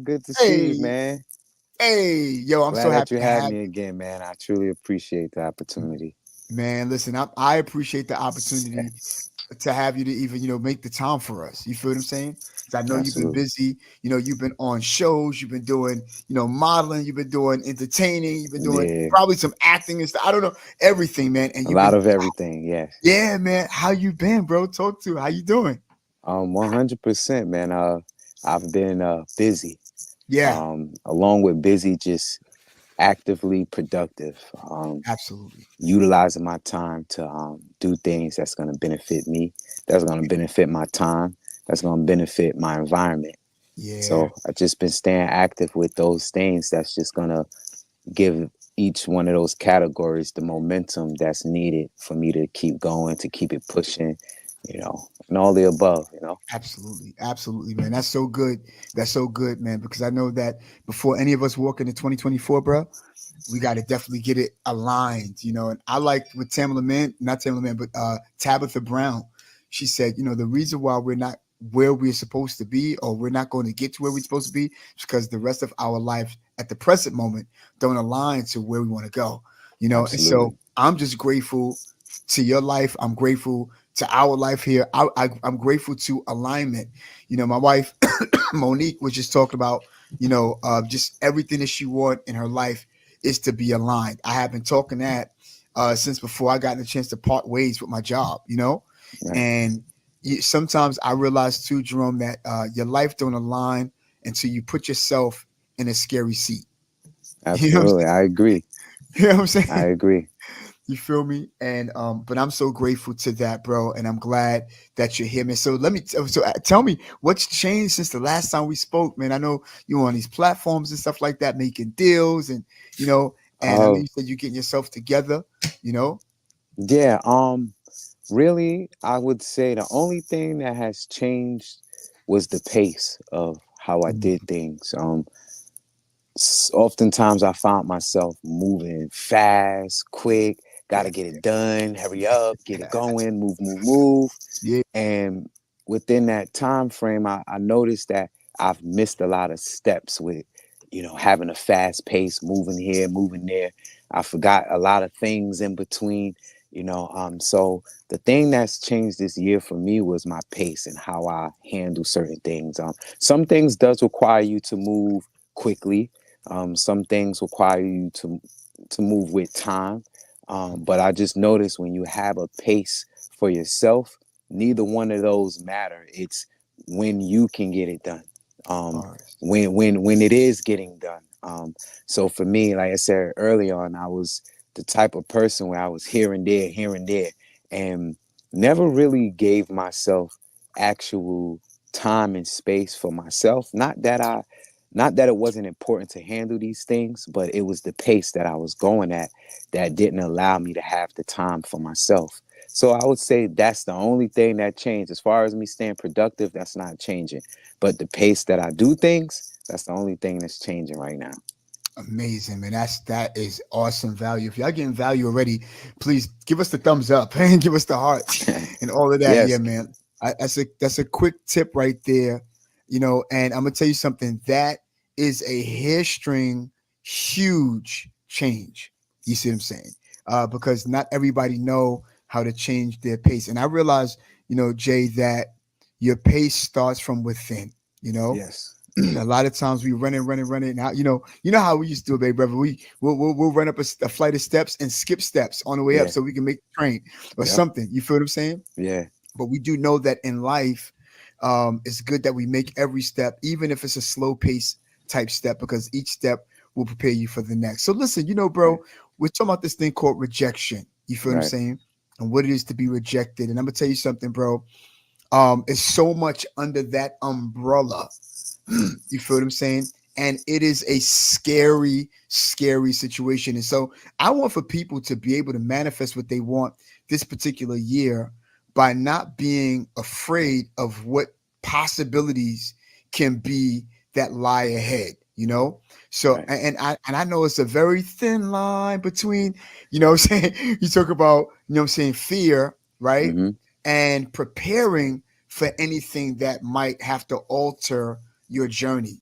Good to see you, Hey, man. hey, yo, I'm Glad so that happy you to have have me again, man. I truly appreciate the opportunity. man. Listen, I appreciate the opportunity to have you to even make the time for us. You feel what I'm saying? 'Cause I know you've been Absolutely. busy. You've been on shows, you've been doing modeling, you've been doing entertaining, you've been doing Yeah, probably some acting and stuff. I don't know everything, man. And a you've lot been of everything. Yes. yeah, man. How you been, bro? Talk to how you doing? 100%, man. I've been busy. Yeah, Along with busy, just actively productive. absolutely. Utilizing my time to do things that's going to benefit me. That's going to benefit my time. That's going to benefit my environment. Yeah. So I've just been staying active with those things. That's just gonna give each one of those categories the momentum that's needed for me to keep going, to keep it pushing, and all the above. Absolutely, absolutely, man. That's so good. That's so good, man. Because I know that before any of us walk into 2024, bro, we got to definitely get it aligned, And I like with Tamala Man, not Tamala Man, but Tabitha Brown. She said, the reason why we're not where we're supposed to be, or we're not going to get to where we're supposed to be, is because the rest of our life at the present moment don't align to where we want to go, And so Absolutely. I'm just grateful to your life. I'm grateful to our life here. I'm grateful to alignment. My wife Monique was just talking about, just everything that she want in her life is to be aligned. I have been talking that since before I got the chance to part ways with my job, Right. and sometimes I realize too, Jerome, that your life don't align until you put yourself in a scary seat. You know what I'm Absolutely. I agree. saying? You know what I'm I saying? agree. You feel me? And but I'm so grateful to that, bro. And I'm glad that you're here, man. So let me tell me what's changed since the last time we spoke, man. I know you're on these platforms and stuff like that, making deals, and you know, and I know Uh, you said you're getting yourself together, you know. yeah. Really, I would say the only thing that has changed was the pace of how I did Mhm. things. Oftentimes I found myself moving fast, quick, got Yeah, to get it done, hurry up, get it going, move, move, move. yeah, And within that time frame, I noticed that I've missed a lot of steps with, having a fast pace, moving here, moving there. I forgot a lot of things in between. So the thing that's changed this year for me was my pace and how I handle certain things. Some things does require you to move quickly. Some things require you to move with time. But I just noticed when you have a pace for yourself, neither one of those matter. It's when you can get it done. Um, bars. when it is getting done. So for me, like I said earlier on, I was the type of person where I was here and there, and never really gave myself actual time and space for myself. Not that it wasn't important to handle these things, but it was the pace that I was going at that didn't allow me to have the time for myself. So I would say that's the only thing that changed. As far as me staying productive, that's not changing. But the pace that I do things, that's the only thing that's changing right now. Amazing, man. That is awesome value. If y'all getting value already, please give us the thumbs up and give us the hearts and all of that. Yeah, Yes, man. That's a quick tip right there. And I'm gonna tell you something. That is a hairstring huge change. You see what I'm saying? Because not everybody know how to change their pace. And I realize, Jay, that your pace starts from within, you know yes, a lot of times we running. Now, you know how we used to do it, baby brother. We'll run up a flight of steps and skip steps on the way up yeah, so we can make the train or yep, something. You feel what I'm saying? yeah, But we do know that in life, it's good that we make every step, even if it's a slow pace type step, because each step will prepare you for the next. So listen, right, bro, we're talking about this thing called rejection. You feel what I'm right, saying? And what it is to be rejected. And I'm gonna tell you something, bro. It's so much under that umbrella. You feel what I'm saying? And it is a scary, scary situation. And so I want for people to be able to manifest what they want this particular year by not being afraid of what possibilities can be that lie ahead, So right. and I know it's a very thin line between, what I'm saying, you talk about, what I'm saying, fear, right? Mm-hmm. And preparing for anything that might have to alter your journey.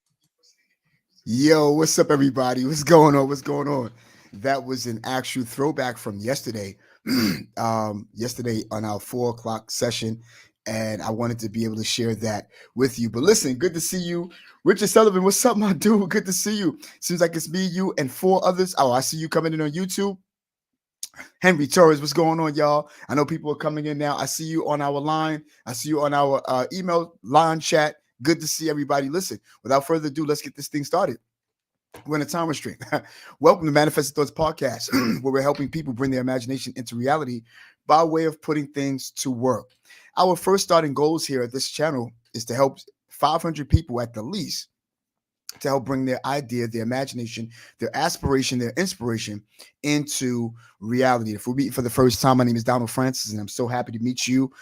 Yo, what's up, everybody? What's going on? What's going on? That was an actual throwback from yesterday. Yesterday on our 4 o'clock session, and I wanted to be able to share that with you. But listen, good to see you, Richard Sullivan. What's up, my dude? Good to see you. Seems like it's me, you, and four others. Oh, I see you coming in on YouTube. Henry Torres, what's going on, y'all? I know people are coming in now. I see you on our line. I see you on our email line chat. Good to see everybody. Listen, without further ado, let's get this thing started. We're in a time restraint. Welcome to Manifested Thoughts Podcast, where we're helping people bring their imagination into reality by way of putting things to work. Our first starting goals here at this channel is to help 500 people at the least to help bring their idea, their imagination, their aspiration, their inspiration into reality. If we're meeting for the first time, my name is Donald Francis, and I'm so happy to meet you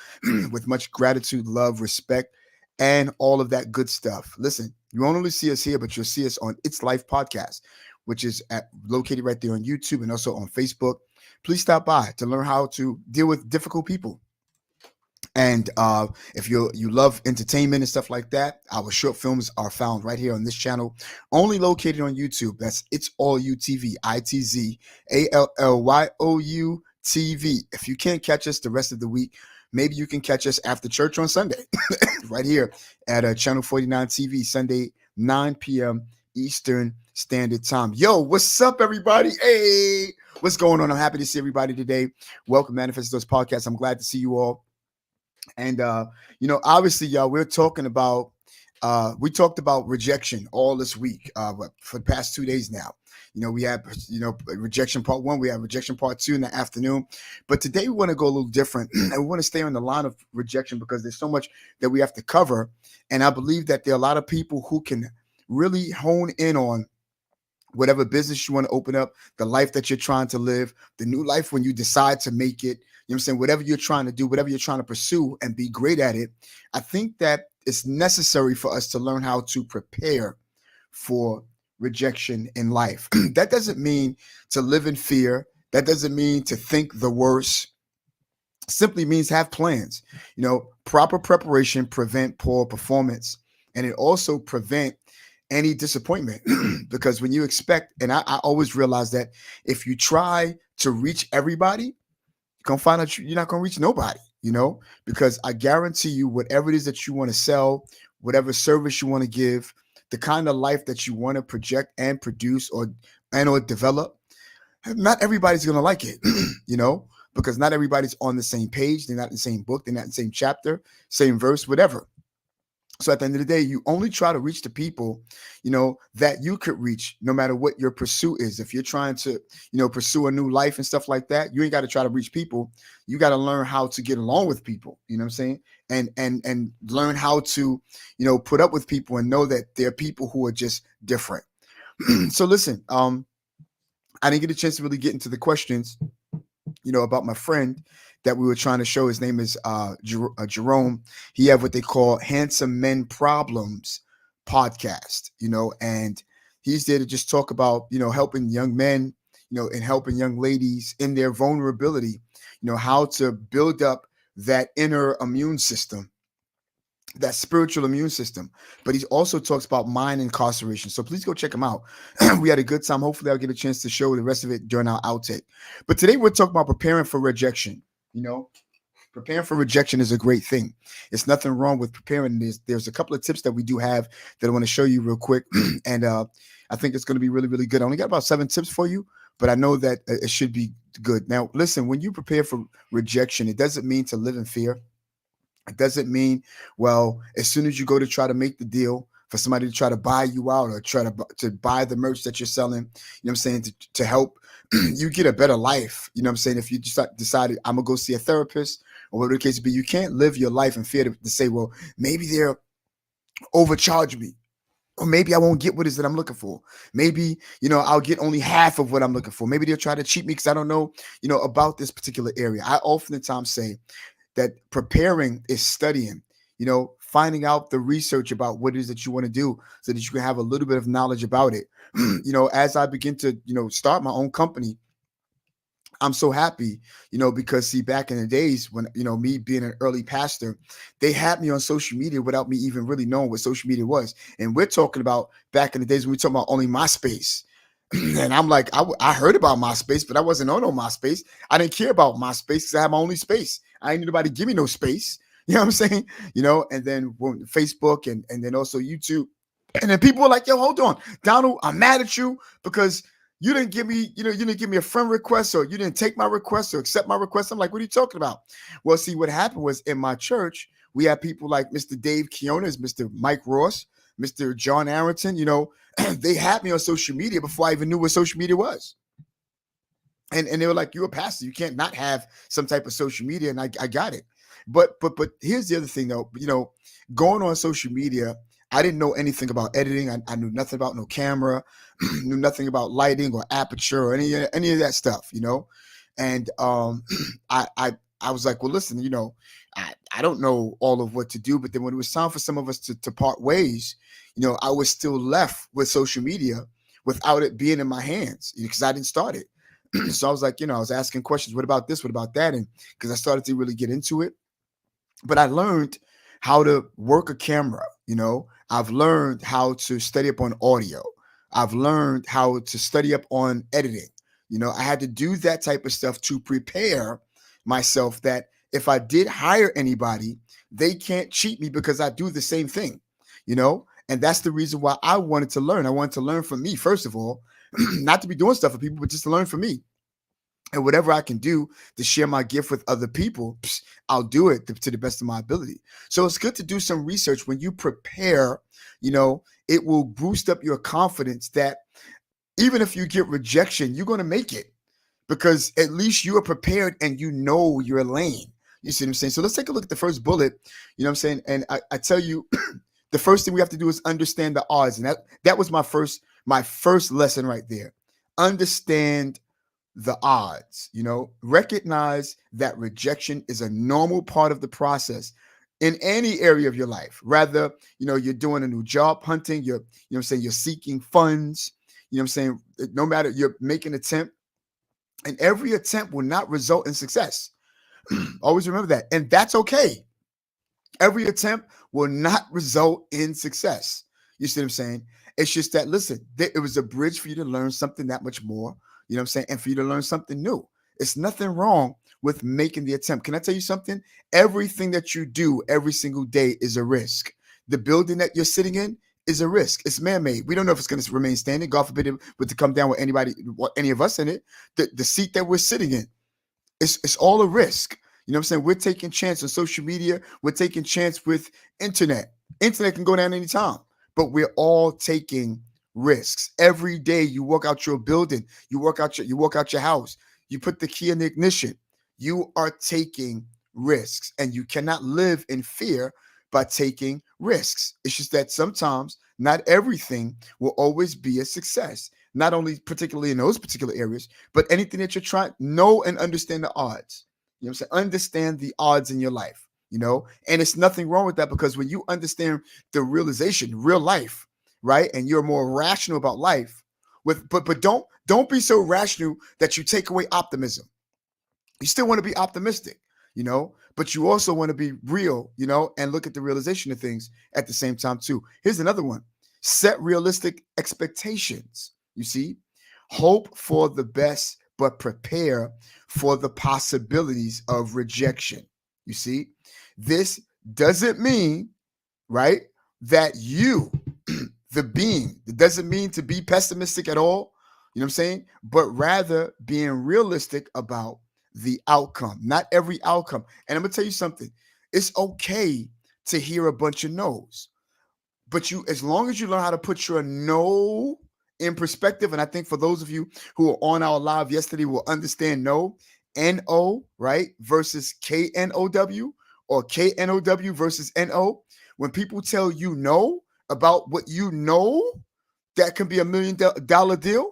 with much gratitude, love, respect, and all of that good stuff. Listen, you won't only see us here, but you'll see us on It's Life Podcast, which is located right there on YouTube and also on Facebook. Please stop by to learn how to deal with difficult people. And if you love entertainment and stuff like that, our short films are found right here on this channel, only located on YouTube. That's It's All You TV, ITZALLYOU TV. If you can't catch us the rest of the week, maybe you can catch us after church on Sunday, right here at Channel 49 TV, Sunday 9 p.m. Eastern Standard Time. Yo, what's up, everybody? Hey, what's going on? I'm happy to see everybody today. Welcome, Manifest Those Podcast. I'm glad to see you all. And obviously, y'all, we're talking about we talked about rejection all this week, for the past 2 days now. We have rejection part one, we have rejection part two in the afternoon. But today we want to go a little different and we want to stay on the line of rejection because there's so much that we have to cover. And I believe that there are a lot of people who can really hone in on whatever business you want to open up, the life that you're trying to live, the new life when you decide to make it, you know what I'm saying? Whatever you're trying to do, whatever you're trying to pursue and be great at it. I think that it's necessary for us to learn how to prepare for rejection in life. That doesn't mean to live in fear. That doesn't mean to think the worst. Simply means have plans. Proper preparation prevent poor performance, and it also prevent any disappointment because when you expect, and I always realize that if you try to reach everybody, you're gonna find out you're not gonna reach nobody, because I guarantee you, whatever it is that you want to sell, whatever service you want to give, the kind of life that you want to project and produce or develop, not everybody's gonna like it, because not everybody's on the same page, they're not in the same book, they're not in the same chapter, same verse, whatever. So at the end of the day, you only try to reach the people, that you could reach, no matter what your pursuit is. If you're trying to, pursue a new life and stuff like that, you ain't got to try to reach people. You got to learn how to get along with people. You know what I'm saying? And learn how to, put up with people and know that there are people who are just different. So listen, I didn't get a chance to really get into the questions, about my friend that we were trying to show. His name is Jerome. He have what they call Handsome Men Problems podcast, and he's there to just talk about, helping young men, and helping young ladies in their vulnerability, how to build up that inner immune system, that spiritual immune system. But he also talks about mind incarceration. So please go check him out. We had a good time. Hopefully I'll get a chance to show the rest of it during our outtake. But today we're talking about preparing for rejection. Preparing for rejection is a great thing. It's nothing wrong with preparing. There's a couple of tips that we do have that I want to show you real quick. And I think it's going to be really, really good. I only got about 7 tips for you, but I know that it should be good. Now, listen, when you prepare for rejection, it doesn't mean to live in fear. It doesn't mean, well, as soon as you go to try to make the deal for somebody to try to buy you out or try to buy the merch that you're selling, what I'm saying, to help you get a better life. What I'm saying? If you just decided, I'm going to go see a therapist or whatever the case be, you can't live your life in fear to say, well, maybe they'll overcharge me. Or maybe I won't get what it is that I'm looking for. Maybe, I'll get only half of what I'm looking for. Maybe they'll try to cheat me because I don't know, about this particular area. I oftentimes say, that preparing is studying, finding out the research about what it is that you want to do so that you can have a little bit of knowledge about it. As I begin to, start my own company, I'm so happy, because see, back in the days when, me being an early pastor, they had me on social media without me even really knowing what social media was. And we're talking about back in the days when we talking about only MySpace. And I'm like, I heard about MySpace, but I wasn't on no MySpace. I didn't care about MySpace because I had my only space. I ain't need nobody give me no space. You know what I'm saying? And then when Facebook and then also YouTube. And then people were like, yo, hold on, Donald, I'm mad at you because you didn't give me, you didn't give me a friend request, or you didn't take my request or accept my request. I'm like, what are you talking about? Well, see, what happened was in my church, we had people like Mr. Dave Keonis, Mr. Mike Ross, Mr. John Arrington, they had me on social media before I even knew what social media was. And they were like, you're a pastor, you can't not have some type of social media. And I got it. But here's the other thing though, going on social media, I didn't know anything about editing. I knew nothing about no camera, knew nothing about lighting or aperture or any of that stuff, And I was like, well, listen, I don't know all of what to do. But then when it was time for some of us to part ways, I was still left with social media without it being in my hands because I didn't start it. So I was like, I was asking questions. What about this? What about that? And because I started to really get into it. But I learned how to work a camera. I've learned how to study up on audio. I've learned how to study up on editing. I had to do that type of stuff to prepare myself that if I did hire anybody, they can't cheat me because I do the same thing, and that's the reason why I wanted to learn. I wanted to learn from me, first of all, not to be doing stuff for people, but just to learn from me. And whatever I can do to share my gift with other people, I'll do it to the best of my ability. So it's good to do some research. When you prepare, it will boost up your confidence that even if you get rejection, you're going to make it because at least you are prepared and you know your lane. You see what I'm saying? So let's take a look at the first bullet. You know what I'm saying? And I tell you, the first thing we have to do is understand the odds. And that was my first lesson right there. Understand the odds, recognize that rejection is a normal part of the process in any area of your life. Rather, you're doing a new job hunting, you're seeking funds, no matter, you're making an attempt, and every attempt will not result in success. Always remember that. And that's okay. Every attempt will not result in success. You see what I'm saying? It's just that, listen, it was a bridge for you to learn something that much more. You know what I'm saying? And for you to learn something new. It's nothing wrong with making the attempt. Can I tell you something? Everything that you do every single day is a risk. The building that you're sitting in is a risk. It's man-made. We don't know if it's going to remain standing. God forbid it would to come down with any of us in it. The seat that we're sitting in, it's all a risk. You know what I'm saying? We're taking chance on social media. We're taking chance with internet. Internet can go down anytime, but we're all taking risks. Every day you walk out your building, you walk out your house, you put the key in the ignition. You are taking risks, and you cannot live in fear by taking risks. It's just that sometimes not everything will always be a success. Not only particularly in those particular areas, but anything that you're trying, know and understand the odds. You know what I'm saying? Understand the odds in your life, and it's nothing wrong with that because when you understand the realization, real life, right? And you're more rational about life but don't be so rational that you take away optimism. You still want to be optimistic, but you also want to be real, and look at the realization of things at the same time too. Here's another one. Set realistic expectations. You see, hope for the best, but prepare for the possibilities of rejection. You see, this doesn't mean, right, that you, the being, it doesn't mean to be pessimistic at all. You know what I'm saying? But rather being realistic about the outcome, not every outcome. And I'm going to tell you something. It's okay to hear a bunch of no's, but as long as you learn how to put your no in perspective, and I think for those of you who were on our live yesterday will understand no, N-O, right, versus K-N-O-W, or K-N-O-W versus N-O. When people tell you no about what you know, that can be $1 million deal,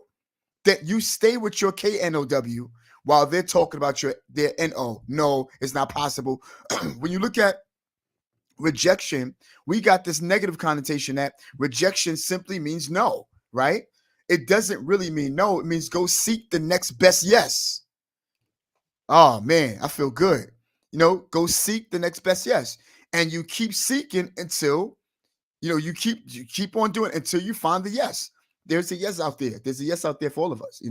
that you stay with your K-N-O-W while they're talking about their N-O. No, it's not possible. When you look at rejection, we got this negative connotation that rejection simply means no, right? It doesn't really mean no. It means go seek the next best yes. Oh man, I feel good. Go seek the next best yes. And you keep seeking until you keep on doing it until you find the yes. There's a yes out there. There's a yes out there for all of us.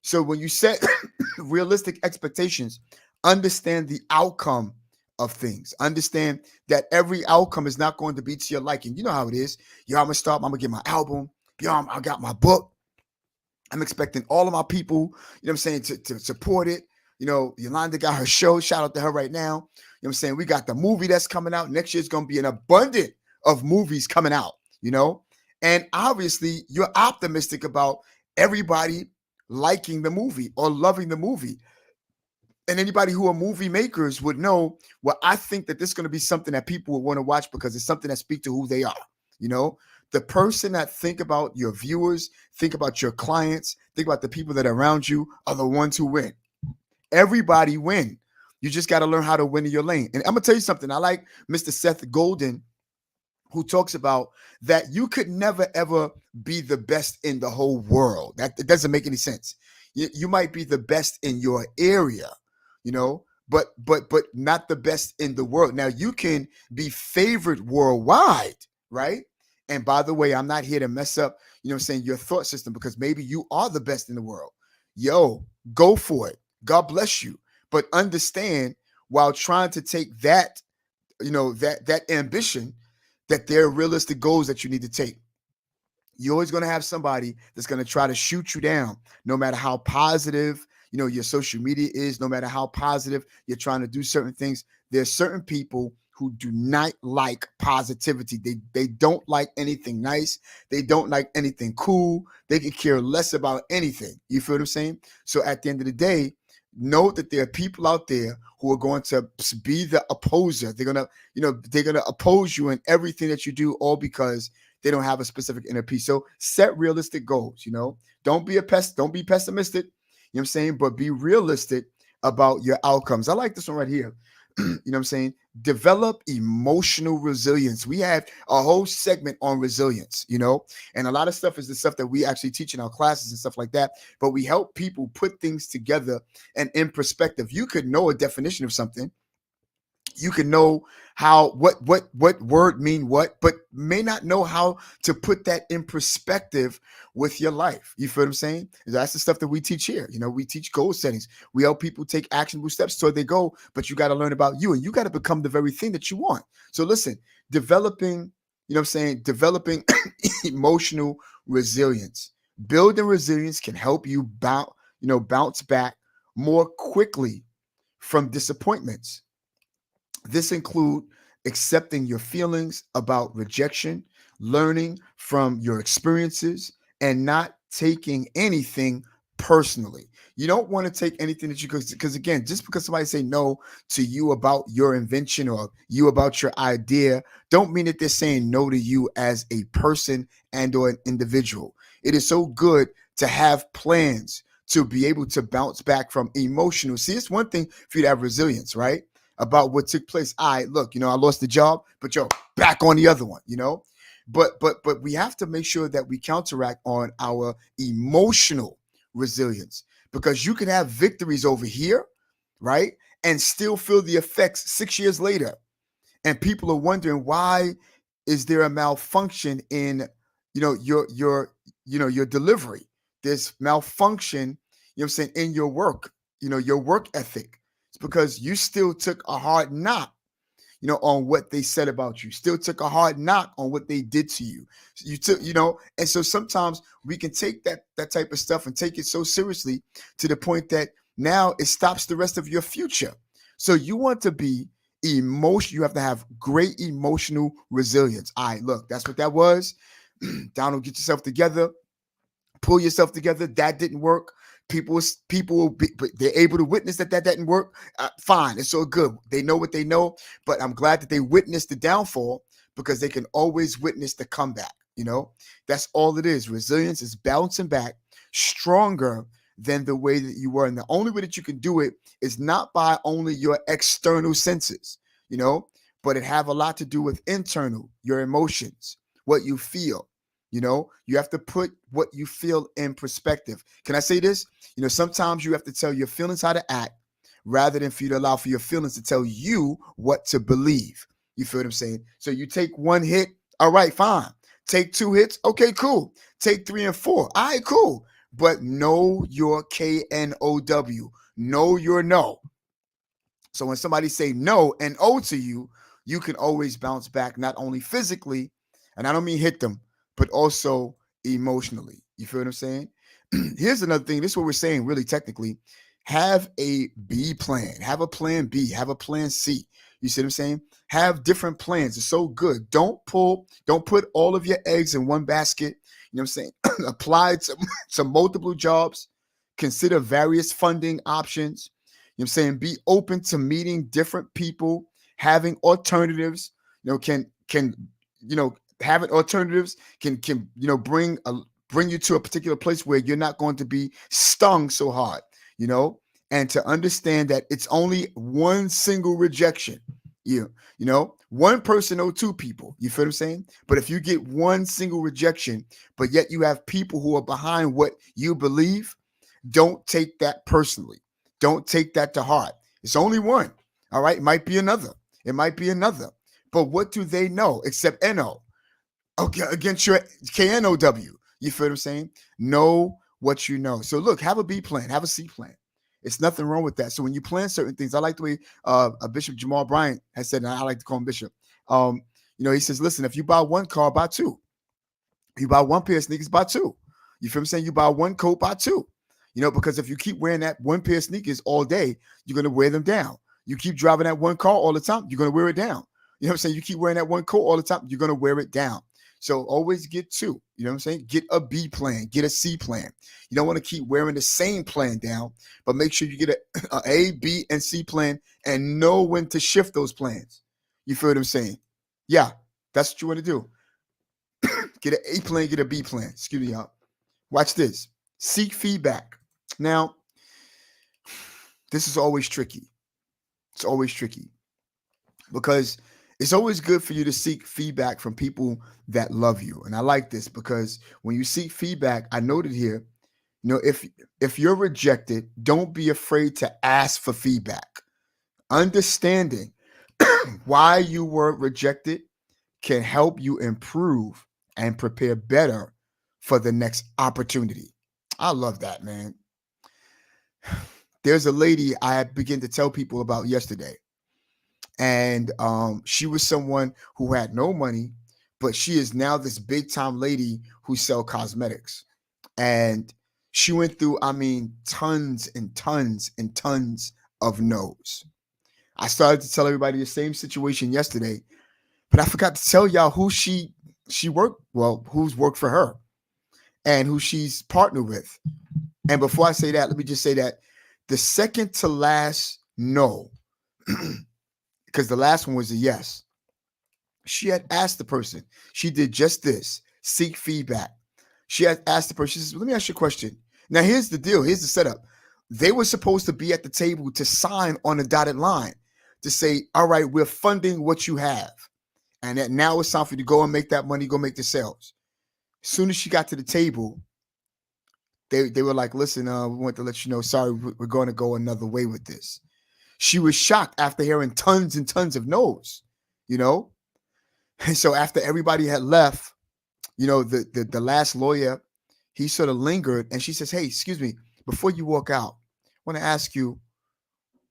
So when you set realistic expectations, understand the outcome of things. Understand that every outcome is not going to be to your liking. You know how it is. Yo, I'm gonna start. I'm gonna get my album. Yo, I got my book. I'm expecting all of my people, what I'm saying, to support it. Yolanda got her show. Shout out to her right now. What I'm saying? We got the movie that's coming out. Next year's going to be an abundance of movies coming out, you know? And obviously, you're optimistic about everybody liking the movie or loving the movie. And anybody who are movie makers would know, well, I think that this is going to be something that people would want to watch because it's something that speaks to who they are. You know, the person that think about your viewers, think about your clients, think about the people that are around you are the ones who win. Everybody win. You just got to learn how to win in your lane. And I'm gonna tell you something. I like Mr. Seth Golden, who talks about that you could never ever be the best in the whole world. That it doesn't make any sense. You might be the best in your area, but not the best in the world. Now you can be favored worldwide, right? And by the way, I'm not here to mess up, your thought system because maybe you are the best in the world. Yo, go for it. God bless you. But understand while trying to take that, that ambition, that there are realistic goals that you need to take. You're always going to have somebody that's going to try to shoot you down, no matter how positive, your social media is, no matter how positive you're trying to do certain things. There's certain people who do not like positivity. They don't like anything nice. They don't like anything cool. They can care less about anything. You feel what I'm saying? So at the end of the day, know that there are people out there who are going to be the opposer. They're gonna oppose you in everything that you do, all because they don't have a specific inner peace. So set realistic goals. Don't be don't be pessimistic. You know what I'm saying, but be realistic about your outcomes. I like this one right here. What I'm saying? Develop emotional resilience. We have a whole segment on resilience, and a lot of stuff is the stuff that we actually teach in our classes and stuff like that. But we help people put things together and in perspective. You could know a definition of something, you can know how what word mean what, but may not know how to put that in perspective with your life. You feel what I'm saying? That's the stuff that we teach here. We teach goal settings. We help people take actionable steps toward their goal, but you got to learn about you and you got to become the very thing that you want. So listen, developing, developing emotional resilience. Building resilience can help you bounce back more quickly from disappointments. This include accepting your feelings about rejection, learning from your experiences, and not taking anything personally. You don't want to take anything that you because again, just because somebody say no to you about your invention or you about your idea, don't mean that they're saying no to you as a person and or an individual. It is so good to have plans to be able to bounce back from emotional. See, it's one thing for you to have resilience, right? About what took place. All right, look, I lost the job, but back on the other one. But we have to make sure that we counteract on our emotional resilience because you can have victories over here, right? And still feel the effects 6 years later. And people are wondering why is there a malfunction in your delivery. There's malfunction, I'm saying, in your work, your work ethic. It's because you still took a hard knock, on what they said about you, still took a hard knock on what they did to you. You took, and so sometimes we can take that type of stuff and take it so seriously to the point that now it stops the rest of your future. So you want to be you have to have great emotional resilience. All right, look, that's what that was. Donald, get yourself together, pull yourself together. That didn't work. People will be, but they're able to witness that didn't work. Fine, it's so good. They know what they know, but I'm glad that they witnessed the downfall because they can always witness the comeback. That's all it is. Resilience is bouncing back stronger than the way that you were, and the only way that you can do it is not by only your external senses, but it have a lot to do with internal, your emotions, what you feel. You have to put what you feel in perspective. Can I say this? Sometimes you have to tell your feelings how to act, rather than for you to allow for your feelings to tell you what to believe. You feel what I'm saying? So you take one hit, all right, fine. Take two hits, okay, cool. Take three and four, all right, cool. But know your KNOW. Know your no. So when somebody say no and O to you, you can always bounce back, not only physically, and I don't mean hit them, but also emotionally. You feel what I'm saying? Here's another thing. This is what we're saying, really technically. Have a B plan. Have a plan B. Have a plan C. You see what I'm saying? Have different plans. It's so good. Don't put all of your eggs in one basket. You know what I'm saying? Apply to multiple jobs. Consider various funding options. You know what I'm saying? Be open to meeting different people, having alternatives. Having alternatives can bring you to a particular place where you're not going to be stung so hard, you know, and to understand that it's only one single rejection. One person or two people. You feel what I'm saying? But if you get one single rejection, but yet you have people who are behind what you believe, don't take that personally. Don't take that to heart. It's only one. All right. It might be another. It might be another. But what do they know except NO? Okay, against your KNOW. You feel what I'm saying? Know what you know. So look, have a B plan, have a C plan. It's nothing wrong with that. So when you plan certain things, I like the way Bishop Jamal Bryant has said, and I like to call him Bishop. He says, listen, if you buy one car, buy two. You buy one pair of sneakers, buy two. You feel what I'm saying? You buy one coat, buy two. Because if you keep wearing that one pair of sneakers all day, you're going to wear them down. You keep driving that one car all the time, you're going to wear it down. You know what I'm saying? You keep wearing that one coat all the time, you're going to wear it down. So always get two. You know what I'm saying? Get a B plan, get a C plan. You don't want to keep wearing the same plan down, but make sure you get a B, and C plan and know when to shift those plans. You feel what I'm saying? Yeah, that's what you want to do. Get an A plan, get a B plan. Excuse me, y'all. Watch this. Seek feedback. Now, this is always tricky. It's always tricky because it's always good for you to seek feedback from people that love you. And I like this because when you seek feedback, I noted here, if you're rejected, don't be afraid to ask for feedback. Understanding why you were rejected can help you improve and prepare better for the next opportunity. I love that, man. There's a lady I began to tell people about yesterday. And she was someone who had no money, but she is now this big time lady who sell cosmetics. And she went through, tons and tons and tons of no's. I started to tell everybody the same situation yesterday, but I forgot to tell y'all who she worked, who's worked for her and who she's partnered with. And before I say that, let me just say that the second to last no, because the last one was a yes. She had asked the person. She did just this. Seek feedback. She had asked the person. She says, let me ask you a question. Now, here's the deal. Here's the setup. They were supposed to be at the table to sign on a dotted line to say, all right, we're funding what you have. And that now it's time for you to go and make that money, go make the sales. As soon as she got to the table, they were like, listen, we want to let you know, sorry, we're going to go another way with this. She was shocked after hearing tons and tons of no's, And so after everybody had left, the last lawyer, he sort of lingered and she says, hey, excuse me, before you walk out, I want to ask you,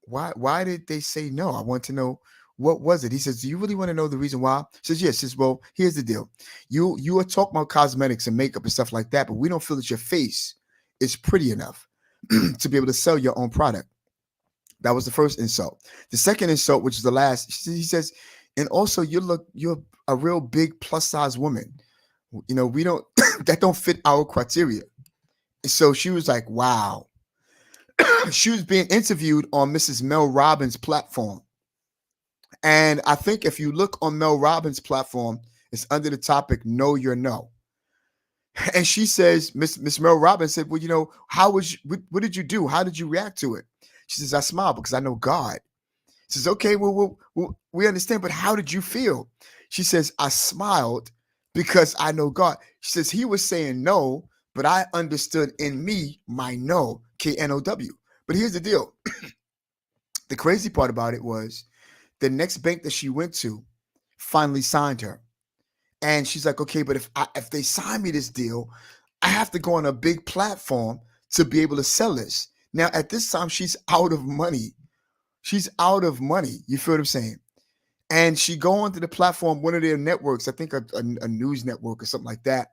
why did they say no? I want to know, what was it? He says, do you really want to know the reason why? She says, yes. He says, well, here's the deal. You are talking about cosmetics and makeup and stuff like that, but we don't feel that your face is pretty enough to be able to sell your own product. That was the first insult. The second insult, which is the last, he says, and also you're a real big plus size woman. We don't, that don't fit our criteria. So she was like, wow. She was being interviewed on Mrs. Mel Robbins' platform. And I think if you look on Mel Robbins' platform, it's under the topic, Know Your No. And she says, Miss Mel Robbins said, well, what did you do? How did you react to it? She says, I smiled because I know God. She says, okay, well, we understand, but how did you feel? She says, I smiled because I know God. She says, he was saying no, but I understood in me my no, KNOW. But here's the deal. The crazy part about it was the next bank that she went to finally signed her. And she's like, okay, but if they sign me this deal, I have to go on a big platform to be able to sell this. Now, at this time, she's out of money. She's out of money. You feel what I'm saying? And she go onto the platform, one of their networks, I think a news network or something like that.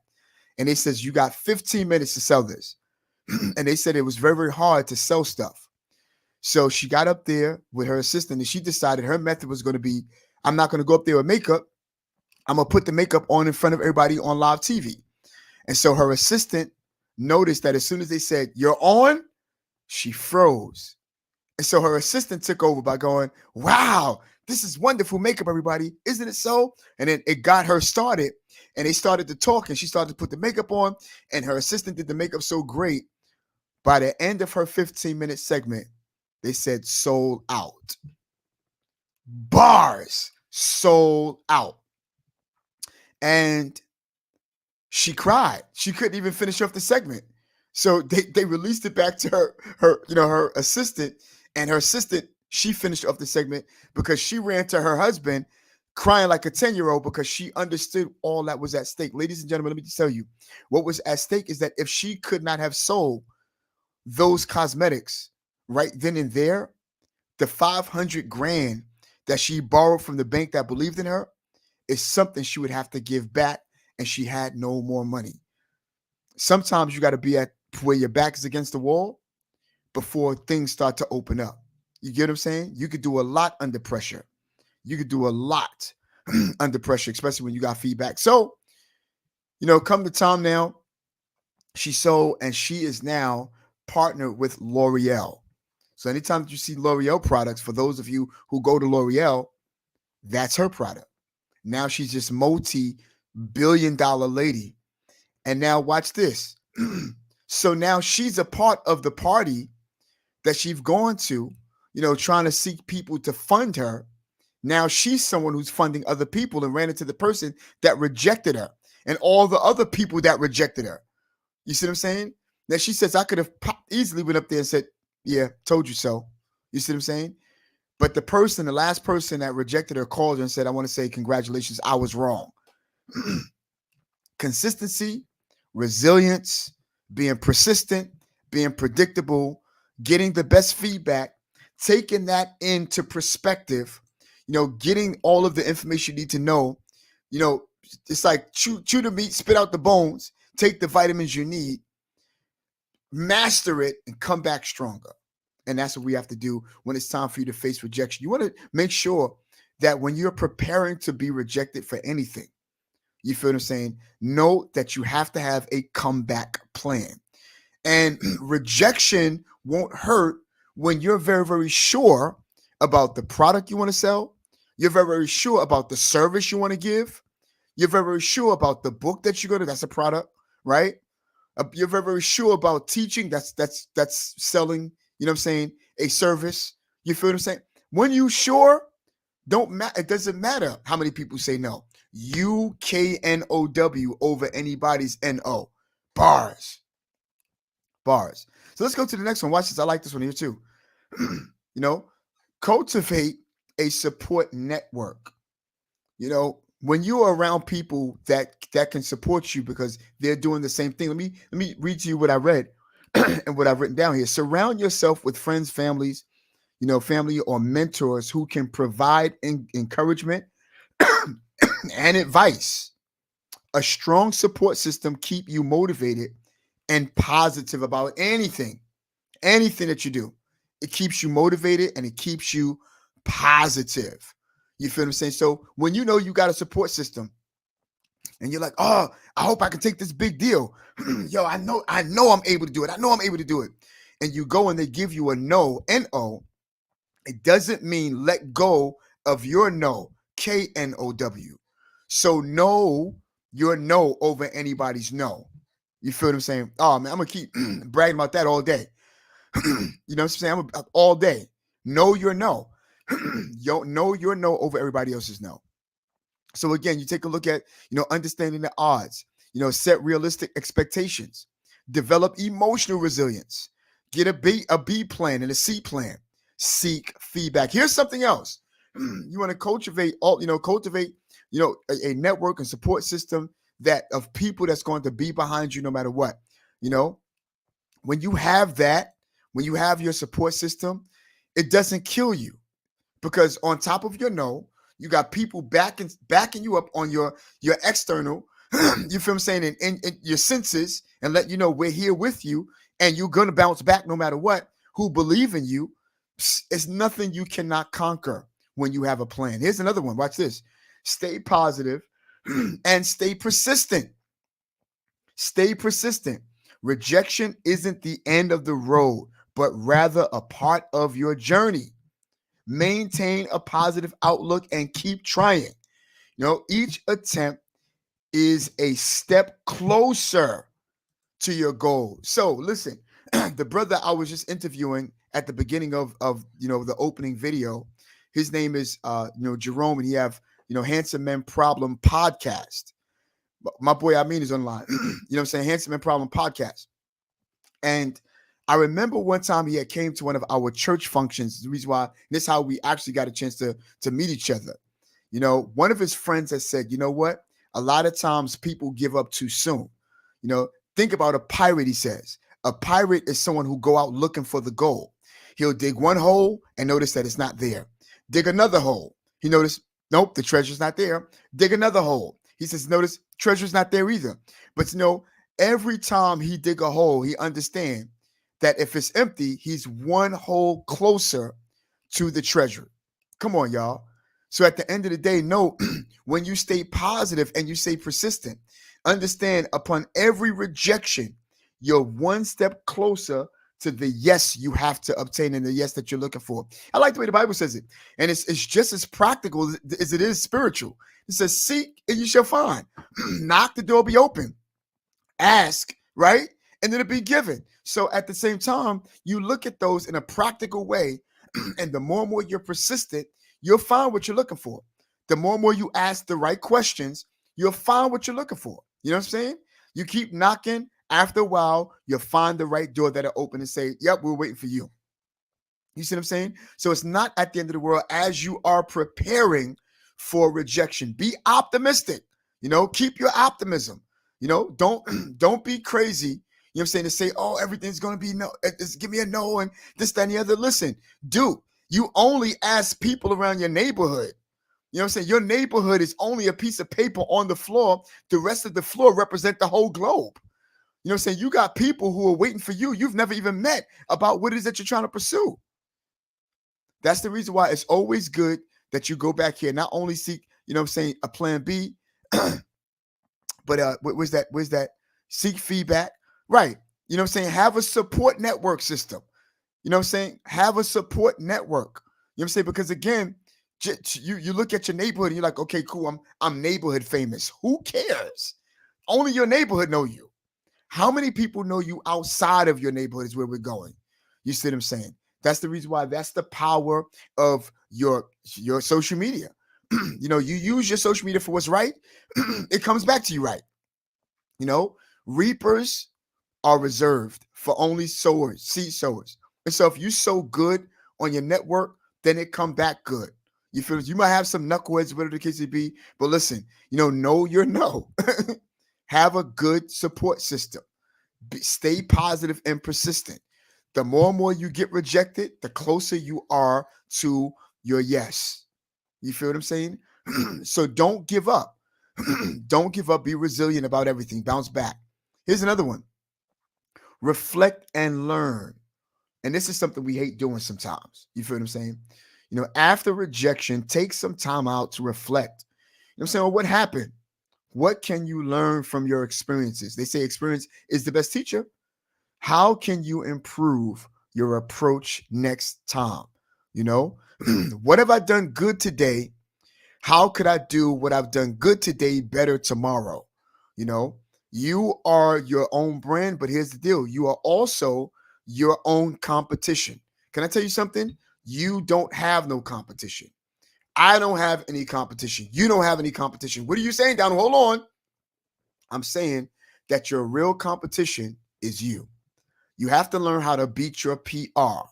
And they says, you got 15 minutes to sell this. And they said it was very, very hard to sell stuff. So she got up there with her assistant and she decided her method was going to be, I'm not going to go up there with makeup. I'm going to put the makeup on in front of everybody on live TV. And so her assistant noticed that as soon as they said, you're on, she froze. And so her assistant took over by going, wow, this is wonderful makeup, everybody. Isn't it so? And then it got her started. And they started to talk and she started to put the makeup on. And her assistant did the makeup so great. By the end of her 15-minute segment, they said sold out. Bars sold out. And she cried. She couldn't even finish off the segment. So they released it back to her assistant, and her assistant, she finished off the segment because she ran to her husband crying like a 10-year-old because she understood all that was at stake. Ladies and gentlemen, let me just tell you, what was at stake is that if she could not have sold those cosmetics right then and there, the 500 grand that she borrowed from the bank that believed in her is something she would have to give back, and she had no more money. Sometimes you got to be at where your back is against the wall before things start to open up. You get what I'm saying? You could do a lot under pressure. You could do a lot under pressure, especially when you got feedback. So, come the time now, she sold and she is now partnered with L'Oreal. So anytime that you see L'Oreal products, for those of you who go to L'Oreal, that's her product. Now she's just multi-billion-dollar lady. And now watch this. So now she's a part of the party that she's gone to, trying to seek people to fund her. Now she's someone who's funding other people and ran into the person that rejected her and all the other people that rejected her. You see what I'm saying? Now she says, I could have easily went up there and said, yeah, told you so. You see what I'm saying? But the last person that rejected her called her and said, I want to say congratulations, I was wrong. Consistency, resilience, being persistent, being predictable, getting the best feedback, taking that into perspective, getting all of the information you need to know. It's like chew the meat, spit out the bones, take the vitamins you need, master it, and come back stronger. And that's what we have to do when it's time for you to face rejection. You want to make sure that when you're preparing to be rejected for anything, you feel what I'm saying? Know that you have to have a comeback plan. And rejection won't hurt when you're very, very sure about the product you want to sell. You're very, very sure about the service you want to give. You're very, very sure about the book that you're going to, that's a product, right? You're very, very sure about teaching. That's selling, a service. You feel what I'm saying? When you sure, it doesn't matter how many people say no. UKNOW over anybody's NO. Bars. So let's go to the next one. Watch this. I like this one here too. Cultivate a support network. When you are around people that can support you because they're doing the same thing. Let me read to you what I read and what I've written down here. Surround yourself with friends, family or mentors who can provide encouragement and advice. A strong support system keep you motivated and positive about anything that you do. It keeps you motivated and it keeps you positive. You feel what I'm saying? So when you got a support system and you're like, oh, I hope I can take this big deal. Yo, I know I'm able to do it. I know I'm able to do it. And you go and they give you a no, N-O. It doesn't mean let go of your no, K-N-O-W. So know your no over anybody's no. You feel what I'm saying? Oh, man, I'm going to keep bragging about that all day. You know what I'm saying? All day. Know your no. Know your no over everybody else's no. So again, you take a look at, understanding the odds, set realistic expectations, develop emotional resilience, get a B plan and a C plan, seek feedback. Here's something else. You want to cultivate, a network and support system that of people that's going to be behind you no matter what. You know, when you have that, when you have your support system, it doesn't kill you because on top of your no, you got people backing you up on your external. You feel I'm saying in your senses and let you know we're here with you and you're gonna bounce back no matter what. Who believe in you? It's nothing you cannot conquer when you have a plan. Here's another one. Watch this. Stay positive and stay persistent. Stay persistent. Rejection isn't the end of the road, but rather a part of your journey. Maintain a positive outlook and keep trying. Each attempt is a step closer to your goal. So listen, the brother I was just interviewing at the beginning of the opening video, his name is Jerome, and he have Handsome Men Problem podcast. My boy Amin is online. What I'm saying? Handsome Men Problem podcast. And I remember one time he had came to one of our church functions. The reason why this is how we actually got a chance to meet each other. One of his friends has said, you know what? A lot of times people give up too soon. Think about a pirate, he says. A pirate is someone who go out looking for the gold. He'll dig one hole and notice that it's not there. Dig another hole. He noticed, nope, the treasure's not there. Dig another hole. He says, notice treasure's not there either. But every time he dig a hole, he understands that if it's empty, he's one hole closer to the treasure. Come on, y'all. So at the end of the day, know when you stay positive and you stay persistent, understand upon every rejection, you're one step closer to the yes you have to obtain and the yes that you're looking for. I like the way the Bible says it. And it's just as practical as it is spiritual. It says, seek and you shall find. Knock, the door be open. Ask, right? And then it'll be given. So at the same time, you look at those in a practical way. And the more and more you're persistent, you'll find what you're looking for. The more and more you ask the right questions, you'll find what you're looking for. You know what I'm saying? You keep knocking. After a while, you'll find the right door that'll open and say, yep, we're waiting for you. You see what I'm saying? So it's not at the end of the world as you are preparing for rejection. Be optimistic. Keep your optimism. Don't be crazy. You know what I'm saying? To say, oh, everything's going to be no, give me a no and this, that, and the other. Listen, dude, you only ask people around your neighborhood. You know what I'm saying? Your neighborhood is only a piece of paper on the floor. The rest of the floor represent the whole globe. You know what I'm saying? You got people who are waiting for you. You've never even met about what it is that you're trying to pursue. That's the reason why it's always good that you go back here, not only seek, a plan B, but where's that? Seek feedback. Right. You know what I'm saying? Have a support network system. You know what I'm saying? Have a support network. You know what I'm saying? Because again, you look at your neighborhood and you're like, okay, cool. I'm neighborhood famous. Who cares? Only your neighborhood know you. How many people know you outside of your neighborhood is where we're going. You see what I'm saying? That's the reason why that's the power of your social media. You use your social media for what's right. It comes back to you right. Reapers are reserved for only sowers, seed sowers. And so if you sow good on your network, then it come back good. You feel you might have some knuckleheads, whatever the case may be, but listen, know your no. Have a good support system. Stay positive and persistent. The more and more you get rejected, the closer you are to your yes. You feel what I'm saying? So don't give up. Don't give up. Be resilient about everything. Bounce back. Here's another one. Reflect and learn. And this is something we hate doing sometimes. You feel what I'm saying? After rejection, take some time out to reflect. You know what I'm saying? Well, what happened? What can you learn from your experiences? They say experience is the best teacher. How can you improve your approach next time? What have I done good today? How could I do what I've done good today better tomorrow? You are your own brand, but here's the deal. You are also your own competition. Can I tell you something? You don't have no competition. I don't have any competition. You don't have any competition. What are you saying, Down? Hold on. I'm saying that your real competition is you. You have to learn how to beat your PR.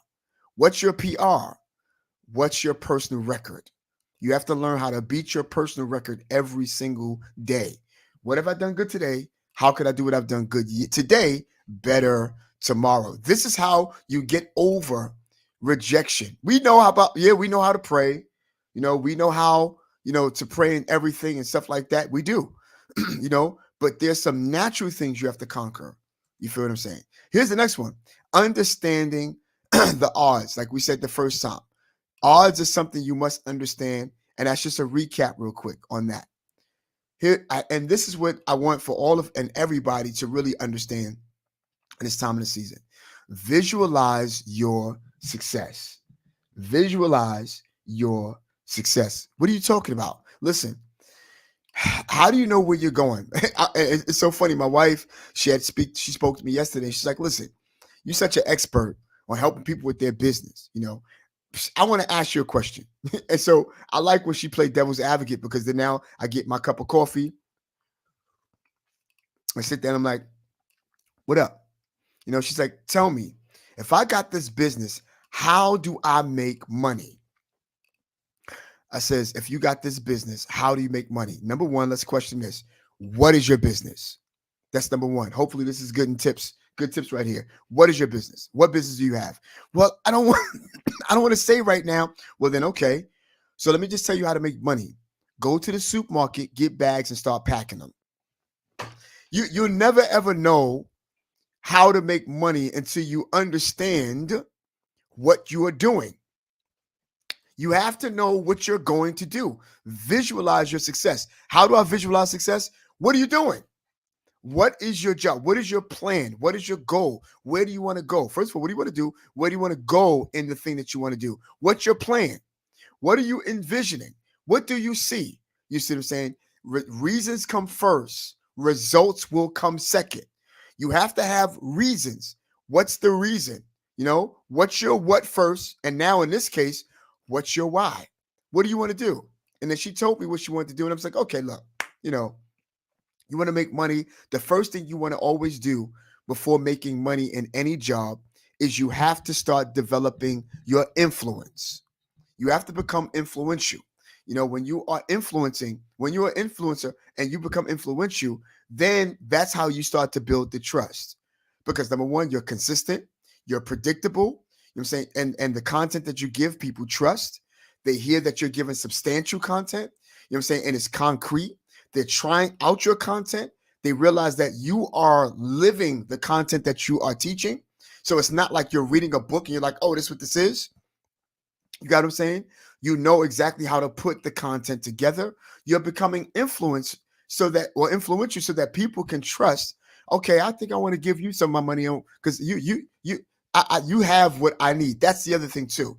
What's your PR? What's your personal record? You have to learn how to beat your personal record every single day. What have I done good today? How could I do what I've done good today better tomorrow? This is how you get over rejection. We know how about, yeah, we know how to pray. We know how, to pray and everything and stuff like that. We do, but there's some natural things you have to conquer. You feel what I'm saying? Here's the next one. Understanding the odds, like we said the first time. Odds is something you must understand, and that's just a recap real quick on that. And this is what I want for all of and everybody to really understand in this time of the season. Visualize your success. Visualize your success. What are you talking about? Listen, how do you know where you're going? It's so funny. My wife, she spoke to me yesterday. She's like, listen, you're such an expert on helping people with their business. I want to ask you a question. And so I like when she played devil's advocate, because then now I get my cup of coffee. I sit there and I'm like, what up? She's like, tell me, if I got this business, how do I make money? I says, if you got this business, how do you make money? Number one, let's question this. What is your business? That's number one. Hopefully this is good tips right here. What is your business? What business do you have? Well, I don't want I don't want to say right now. Well, then okay. So let me just tell you how to make money. Go to the supermarket, get bags, and start packing them. You'll never ever know how to make money until you understand what you are doing. You have to know what you're going to do. Visualize your success. How do I visualize success? What are you doing? What is your job? What is your plan? What is your goal? Where do you want to go? First of all, what do you want to do? Where do you want to go in the thing that you want to do? What's your plan? What are you envisioning? What do you see? You see what I'm saying? Reasons come first. Results will come second. You have to have reasons. What's the reason? What's your what first? And now in this case, what's your why? What do you want to do? And then she told me what she wanted to do. And I was like, okay, look, you want to make money. The first thing you want to always do before making money in any job is you have to start developing your influence. You have to become influential. When you are influencing, when you're an influencer and you become influential, then that's how you start to build the trust. Because number one, you're consistent, you're predictable, you know what I'm saying? And the content that you give, people trust. They hear that you're giving substantial content, you know what I'm saying? And it's concrete. They're trying out your content. They realize that you are living the content that you are teaching. So it's not like you're reading a book and you're like, oh, this is what this is. You got what I'm saying? You know exactly how to put the content together. You're becoming influential so that people can trust. Okay, I think I want to give you some of my money on because you have what I need. That's the other thing too.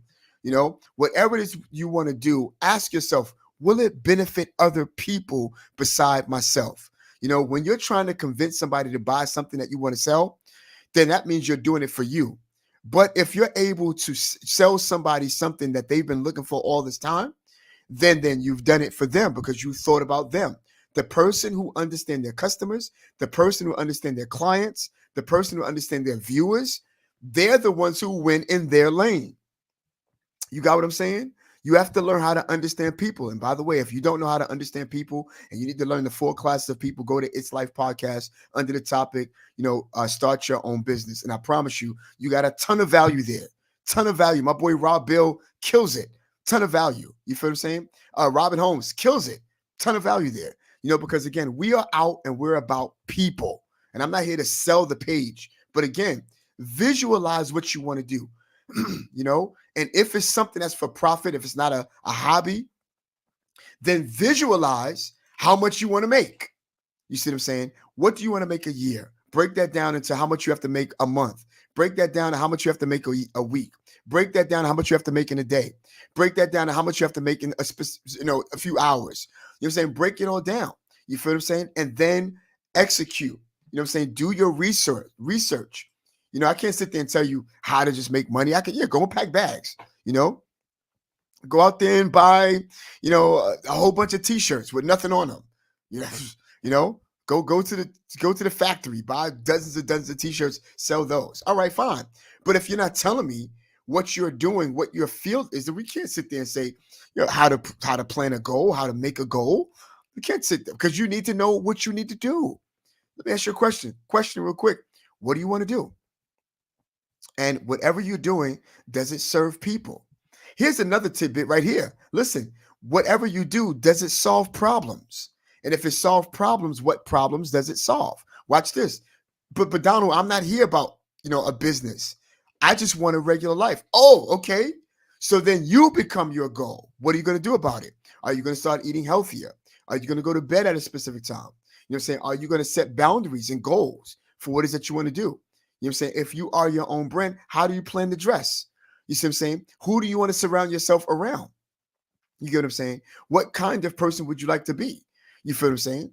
Whatever it is you want to do, ask yourself, will it benefit other people beside myself? When you're trying to convince somebody to buy something that you want to sell, then that means you're doing it for you. But if you're able to sell somebody something that they've been looking for all this time, then you've done it for them because you thought about them. The person who understands their customers, the person who understands their clients, the person who understands their viewers, they're the ones who win in their lane. You got what I'm saying? You have to learn how to understand people. And by the way, if you don't know how to understand people and you need to learn the 4 classes of people, go to It's Life Podcast under the topic, start your own business. And I promise you, you got a ton of value there. Ton of value. My boy Rob Bill kills it. Ton of value. You feel what I'm saying? Robin Holmes kills it. Ton of value there. Because again, we are out and we're about people. And I'm not here to sell the page. But again, visualize what you want to do. And if it's something that's for profit, if it's not a hobby, then visualize how much you want to make. You see what I'm saying? What do you want to make a year? Break that down into how much you have to make a month. Break that down to how much you have to make a week. Break that down to how much you have to make in a day. Break that down to how much you have to make in a few hours. You know what I'm saying? Break it all down. You feel what I'm saying? And then execute. You know what I'm saying? Do your research. I can't sit there and tell you how to just make money. I can, go and pack bags, go out there and buy, a whole bunch of t-shirts with nothing on them. Go to the factory, buy dozens of t-shirts, sell those. All right, fine. But if you're not telling me what you're doing, what your field is. We can't sit there and say, how to plan a goal, how to make a goal. We can't sit there because you need to know what you need to do. Let me ask you a question. Question real quick. What do you want to do? And whatever you're doing, does it serve people? Here's another tidbit right here. Listen, whatever you do, does it solve problems? And if it solves problems, what problems does it solve? Watch this. But Donald, I'm not here about, a business. I just want a regular life. Oh, okay. So then you become your goal. What are you going to do about it? Are you going to start eating healthier? Are you going to go to bed at a specific time? You know what I'm saying? Are you going to set boundaries and goals for what it is that you want to do? You know what I'm saying? If you are your own brand, how do you plan to dress? You see what I'm saying? Who do you want to surround yourself around? You get what I'm saying? What kind of person would you like to be? You feel what I'm saying?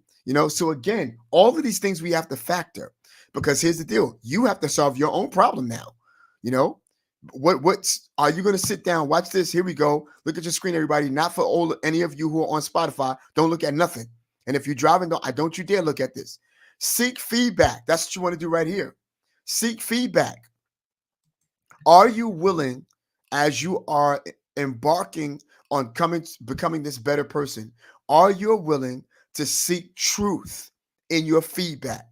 So again, all of these things we have to factor because here's the deal. You have to solve your own problem now. You know, what's are you going to sit down? Watch this. Here we go. Look at your screen, everybody. Not for all any of you who are on Spotify. Don't look at nothing. And if you're driving, don't you dare look at this. Seek feedback. That's what you want to do right here. Seek feedback. Are you willing, as you are embarking on becoming this better person, are you willing to seek truth in your feedback?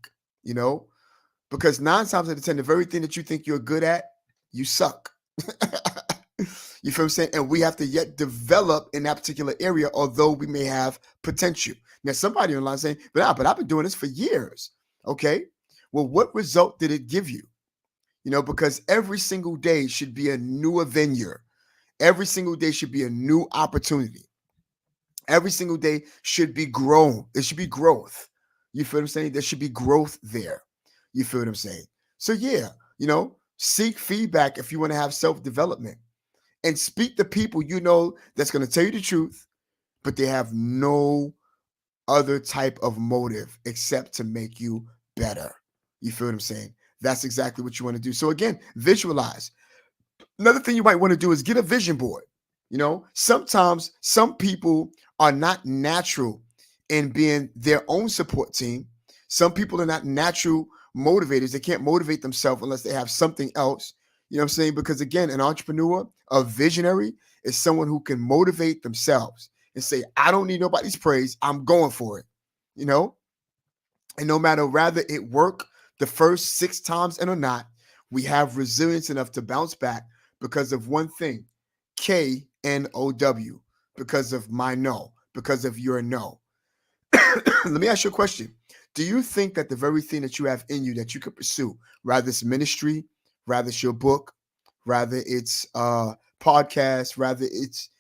Because 9 times out of 10, the very thing that you think you're good at, you suck. You feel what I'm saying? And we have to yet develop in that particular area, although we may have potential. Now, somebody online saying, but I've been doing this for years. Okay. Well, what result did it give you? Because every single day should be a new adventure. Every single day should be a new opportunity. Every single day should be grown. It should be growth. You feel what I'm saying? There should be growth there. You feel what I'm saying? So yeah, seek feedback if you want to have self-development and speak to people that's going to tell you the truth, but they have no other type of motive except to make you better. You feel what I'm saying? That's exactly what you want to do. So again, visualize. Another thing you might want to do is get a vision board. Sometimes some people are not natural in being their own support team. Some people are not natural motivators. They can't motivate themselves unless they have something else. You know what I'm saying? Because again, an entrepreneur, a visionary, is someone who can motivate themselves and say, I don't need nobody's praise. I'm going for it. And no matter whether it work the first 6 times or not, we have resilience enough to bounce back because of one thing, KNOW, because of my no, because of your no. Let me ask you a question. Do you think that the very thing that you have in you that you could pursue, rather it's ministry, rather it's your book, rather it's podcast, rather it's,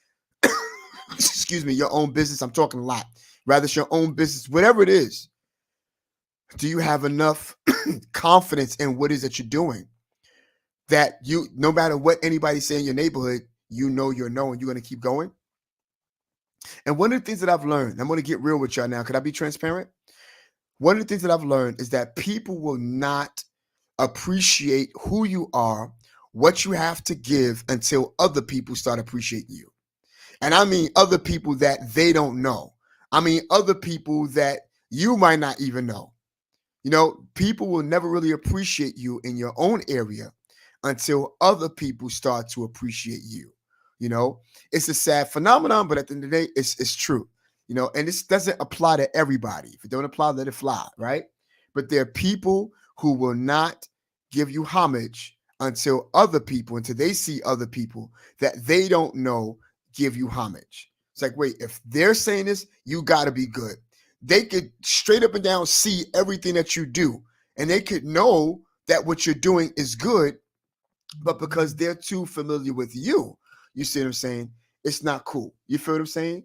excuse me, your own business, I'm talking a lot, rather it's your own business, whatever it is, do you have enough confidence in what it is that you're doing that no matter what anybody say in your neighborhood, you're no, and you're going to keep going? And one of the things that I've learned, I'm going to get real with y'all now. Could I be transparent? One of the things that I've learned is that people will not appreciate who you are, what you have to give until other people start appreciating you. And I mean other people that they don't know. I mean other people that you might not even know. People will never really appreciate you in your own area until other people start to appreciate you. It's a sad phenomenon, but at the end of the day, it's true. And this doesn't apply to everybody. If it don't apply, let it fly, right? But there are people who will not give you homage until they see other people that they don't know give you homage. It's like, wait, if they're saying this, you got to be good. They could straight up and down see everything that you do, and they could know that what you're doing is good, but because they're too familiar with you, you see what I'm saying? It's not cool. You feel what I'm saying?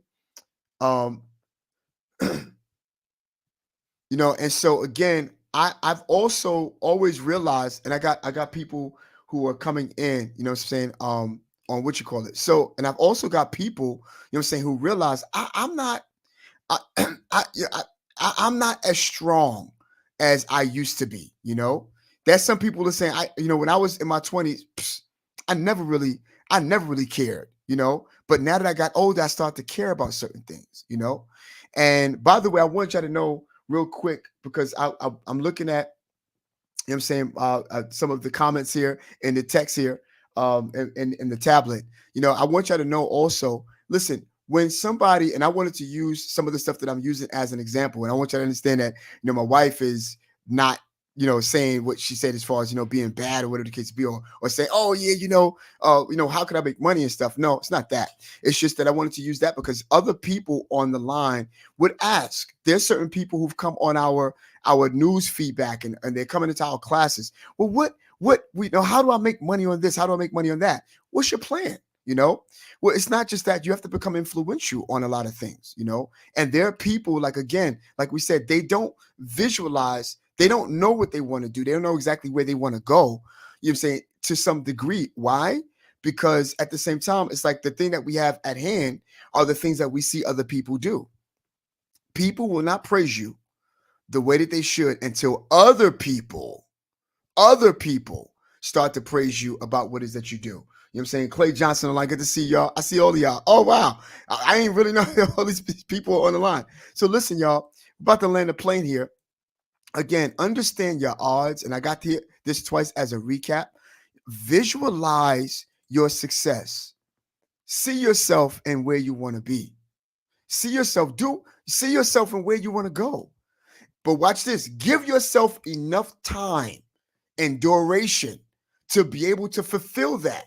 And so again, I've also always realized, and I got people who are coming in, what I'm saying, on what you call it. So, and I've also got people, what I'm saying, who realize I'm not, I'm not as strong as I used to be. There's some people that saying, when I was in my 20s, I never really cared, but now that I got older, I start to care about certain things, And by the way, I want y'all to know real quick, because I'm looking at, what I'm saying, some of the comments here in the text here. in the tablet. I want y'all to know also, listen, when somebody, and I wanted to use some of the stuff that I'm using as an example, and I want y'all to understand that, my wife is not, saying what she said as far as, being bad or whatever the case be, or say, oh yeah, how could I make money and stuff? No, it's not that. It's just that I wanted to use that because other people on the line would ask. There's certain people who've come on our news feedback, and they're coming into our classes. Well, what we know, how do I make money on this? How do I make money on that? What's your plan? Well, it's not just that. You have to become influential on a lot of things, and there are people, like, again, like we said, they don't visualize, they don't know what they want to do, they don't know exactly where they want to go, I'm saying, to some degree. Why? Because at the same time, it's like the thing that we have at hand are the things that we see other people do. People will not praise you the way that they should until other people start to praise you about what it is that you do. You know what I'm saying? Clay Johnson online. Good to see y'all. I see all of y'all. Oh, wow. I ain't really know all these people on the line. So listen, y'all, about to land a plane here. Again, understand your odds. And I got this twice as a recap. Visualize your success. See yourself and where you want to be. See yourself and where you want to go. But watch this. Give yourself enough time and duration to be able to fulfill that,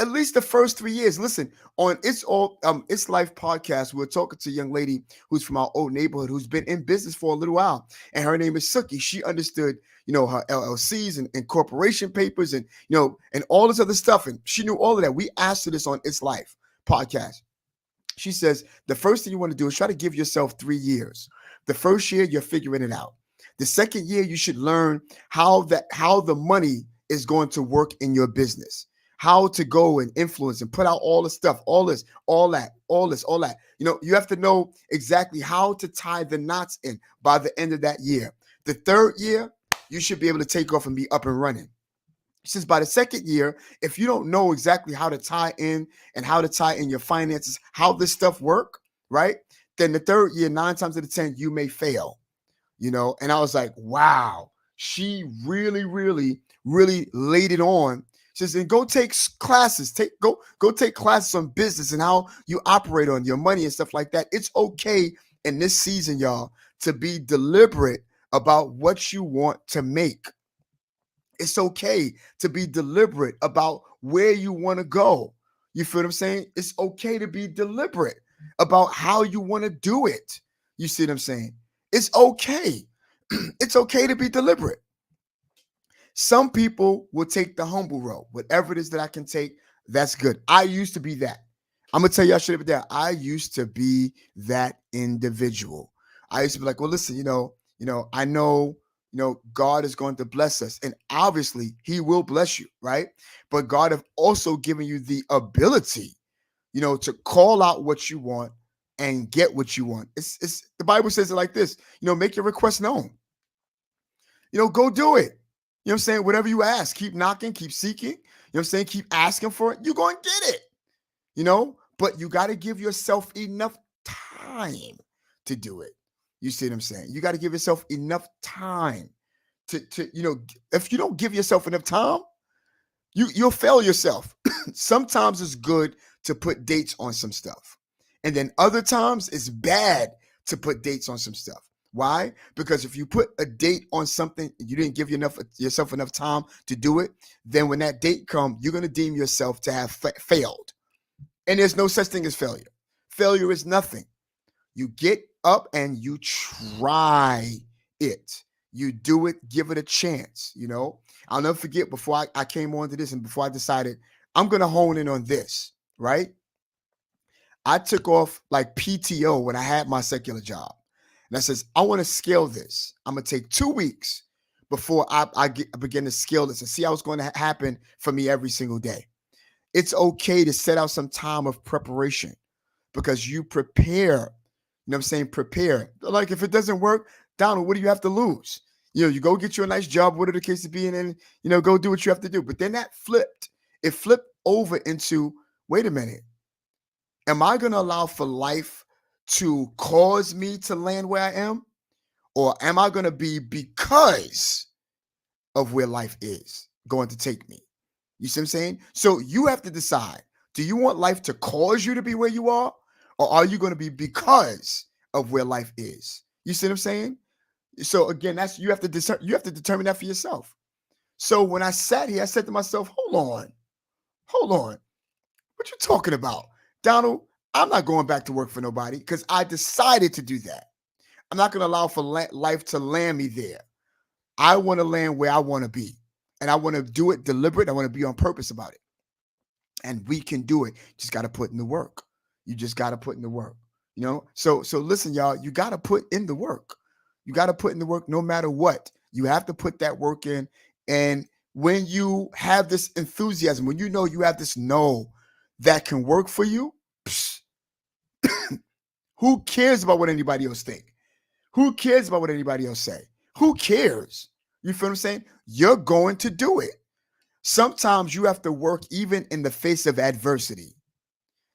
at least the first 3 years. Listen, on It's Life podcast, we were talking to a young lady who's from our old neighborhood who's been in business for a little while, and her name is Suki. She understood, her LLCs and corporation papers, and and all this other stuff, and she knew all of that. We asked her this on It's Life podcast. She says the first thing you want to do is try to give yourself 3 years. The first year, you're figuring it out. The second year, you should learn how the money is going to work in your business, how to go and influence and put out all the stuff, all this, all that, all this, all that. You have to know exactly how to tie the knots in by the end of that year. The third year, you should be able to take off and be up and running. Since by the second year, if you don't know exactly how to tie in and how to tie in your finances, how this stuff work, right? Then the third year, 9 times out of 10, you may fail. And I was like, wow, she really, really, really laid it on. She says, and go take classes, go take classes on business and how you operate on your money and stuff like that. It's okay in this season, y'all, to be deliberate about what you want to make. It's okay to be deliberate about where you want to go. You feel what I'm saying? It's okay to be deliberate about how you want to do it. You see what I'm saying? It's okay. It's okay to be deliberate. Some people will take the humble road. Whatever it is that I can take, that's good. I used to be that. I'm going to tell you, I should have been that. I used to be that individual. I used to be like, well, listen, I know, God is going to bless us. And obviously he will bless you, right? But God have also given you the ability, to call out what you want and get what you want. It's the Bible says it like this, make your request known. Go do it. You know what I'm saying? Whatever you ask, keep knocking, keep seeking. You know what I'm saying? Keep asking for it. You're going to get it, but you got to give yourself enough time to do it. You see what I'm saying? You got to give yourself enough time to if you don't give yourself enough time, you'll fail yourself. Sometimes it's good to put dates on some stuff. And then other times it's bad to put dates on some stuff. Why? Because if you put a date on something and you didn't give yourself enough time to do it, then when that date comes, you're going to deem yourself to have failed. And there's no such thing as failure. Failure is nothing. You get up and you try it. You do it, give it a chance. I'll never forget, before I came on to this and before I decided I'm going to hone in on this, right? I took off like PTO when I had my secular job. And I says, I want to scale this. I'm going to take 2 weeks before I begin to scale this and see how it's going to happen for me every single day. It's okay to set out some time of preparation because you prepare. You know what I'm saying? Prepare. Like if it doesn't work, Donald, what do you have to lose? You go get you a nice job, whatever the case be, and then, go do what you have to do. But then that flipped. It flipped over into, wait a minute. Am I going to allow for life to cause me to land where I am? Or am I going to be because of where life is going to take me? You see what I'm saying? So you have to decide, do you want life to cause you to be where you are? Or are you going to be because of where life is? You see what I'm saying? So again, that's you have to determine that for yourself. So when I sat here, I said to myself, hold on. What you talking about? Donald, I'm not going back to work for nobody because I decided to do that. I'm not going to allow for life to land me there. I want to land where I want to be. And I want to do it deliberate. I want to be on purpose about it. And we can do it. Just got to put in the work. You just got to put in the work. So listen, y'all, you got to put in the work. You got to put in the work no matter what. You have to put that work in. And when you have this enthusiasm, when you know you have this know that can work for you, psh, who cares about what anybody else think? Who cares about what anybody else say? Who cares? You feel what I'm saying? You're going to do it. Sometimes you have to work even in the face of adversity.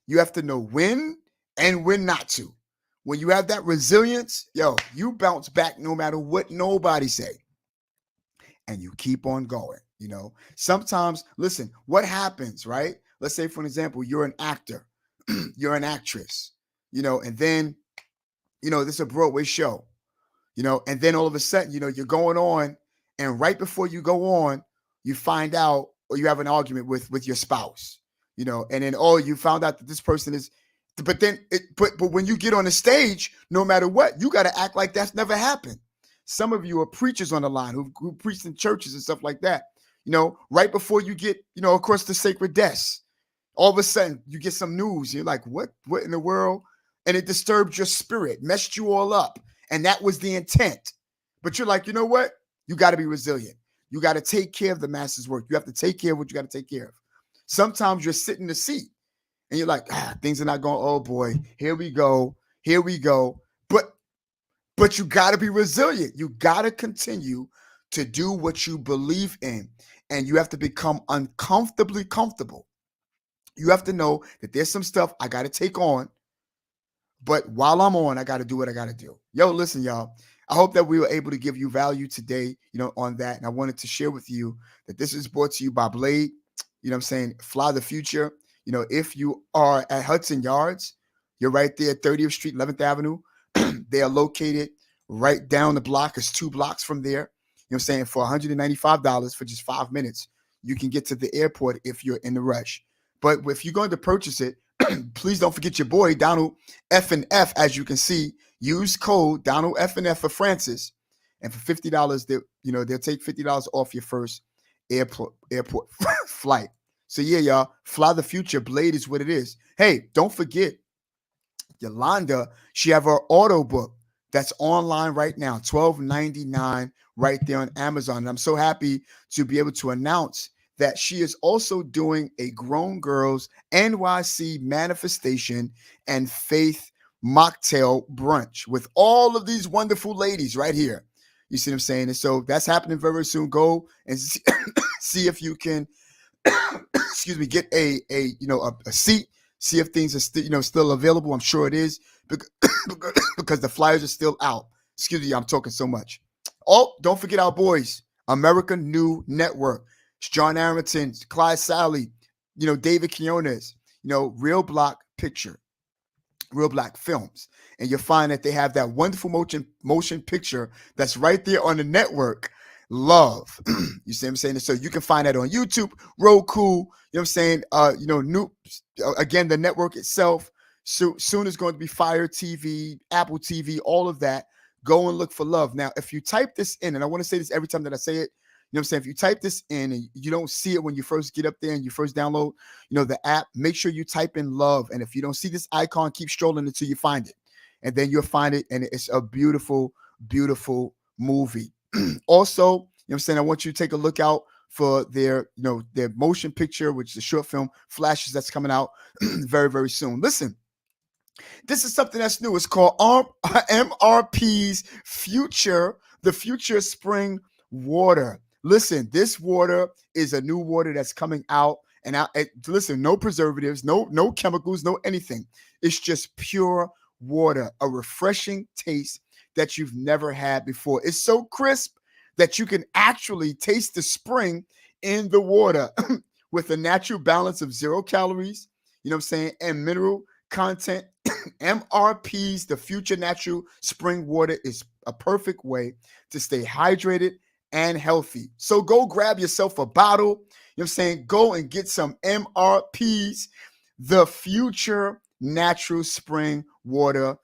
You have to know when and when not to. When you have that resilience, yo, you bounce back no matter what nobody say. And you keep on going. Sometimes, listen, what happens, right? Let's say, for an example, you're an actor, you're an actress, and then, this is a Broadway show, and then all of a sudden, you're going on, and right before you go on, you find out, or you have an argument with your spouse, and then, oh, you found out that this person is, but then, but when you get on the stage, no matter what, you got to act like that's never happened. Some of you are preachers on the line who preach in churches and stuff like that. Right before you get, across the sacred desk, all of a sudden you get some news. You're like, what in the world? And it disturbed your spirit, messed you all up. And that was the intent. But you're like, you know what? You got to be resilient. You got to take care of the master's work. You have to take care of what you got to take care of. Sometimes you're sitting in the seat and you're like, things are not going, oh boy, here we go. Here we go. But you got to be resilient. You got to continue to do what you believe in. And you have to become uncomfortably comfortable. You have to know that there's some stuff I got to take on. But while I'm on, I got to do what I got to do. Yo, listen, y'all. I hope that we were able to give you value today, on that. And I wanted to share with you that this is brought to you by Blade. You know what I'm saying? Fly the future. If you are at Hudson Yards, you're right there at 30th Street, 11th Avenue. They are located right down the block. It's 2 blocks from there. You know what I'm saying? For $195 for just 5 minutes, you can get to the airport if you're in the rush. But if you're going to purchase it, please don't forget your boy, Donald F and F. As you can see, use code Donald F and F for Francis. And for $50, they'll take $50 off your first airport flight. So yeah, y'all, fly the future. Blade is what it is. Hey, don't forget, Yolanda, she have her auto book that's online right now, $12.99 right there on Amazon. And I'm so happy to be able to announce that she is also doing a Grown Girls NYC manifestation and faith mocktail brunch with all of these wonderful ladies right here. You see what I'm saying? And so that's happening very soon. Go and see if you can, excuse me, get a seat. See if things are still available. I'm sure it is because the flyers are still out. Excuse me, I'm talking so much. Oh, don't forget our boys, American New Network. It's John Arrington, Clyde Sally, David Quinones, Real Black Picture, Real Black Films. And you'll find that they have that wonderful motion picture that's right there on the network. Love. You see what I'm saying? So you can find that on YouTube, Roku, you know what I'm saying? Again, the network itself. Soon is going to be Fire TV, Apple TV, all of that. Go and look for Love. Now, if you type this in, and I want to say this every time that I say it, you know what I'm saying? If you type this in and you don't see it when you first get up there and you first download, the app, make sure you type in Love. And if you don't see this icon, keep strolling until you find it. And then you'll find it. And it's a beautiful, beautiful movie. Also, you know what I'm saying? I want you to take a look out for their motion picture, which is a short film, Flashes, that's coming out very, very soon. Listen, this is something that's new. It's called MRP's the Future Spring Water. Listen, this water is a new water that's coming out. And listen, no preservatives, no chemicals, no anything. It's just pure water, a refreshing taste that you've never had before. It's so crisp that you can actually taste the spring in the water. with a natural balance of 0 calories, you know what I'm saying, and mineral content. MRP's The Future Natural Spring Water is a perfect way to stay hydrated and healthy. So go grab yourself a bottle, you know what I'm saying? Go and get some MRP's The Future Natural Spring Water.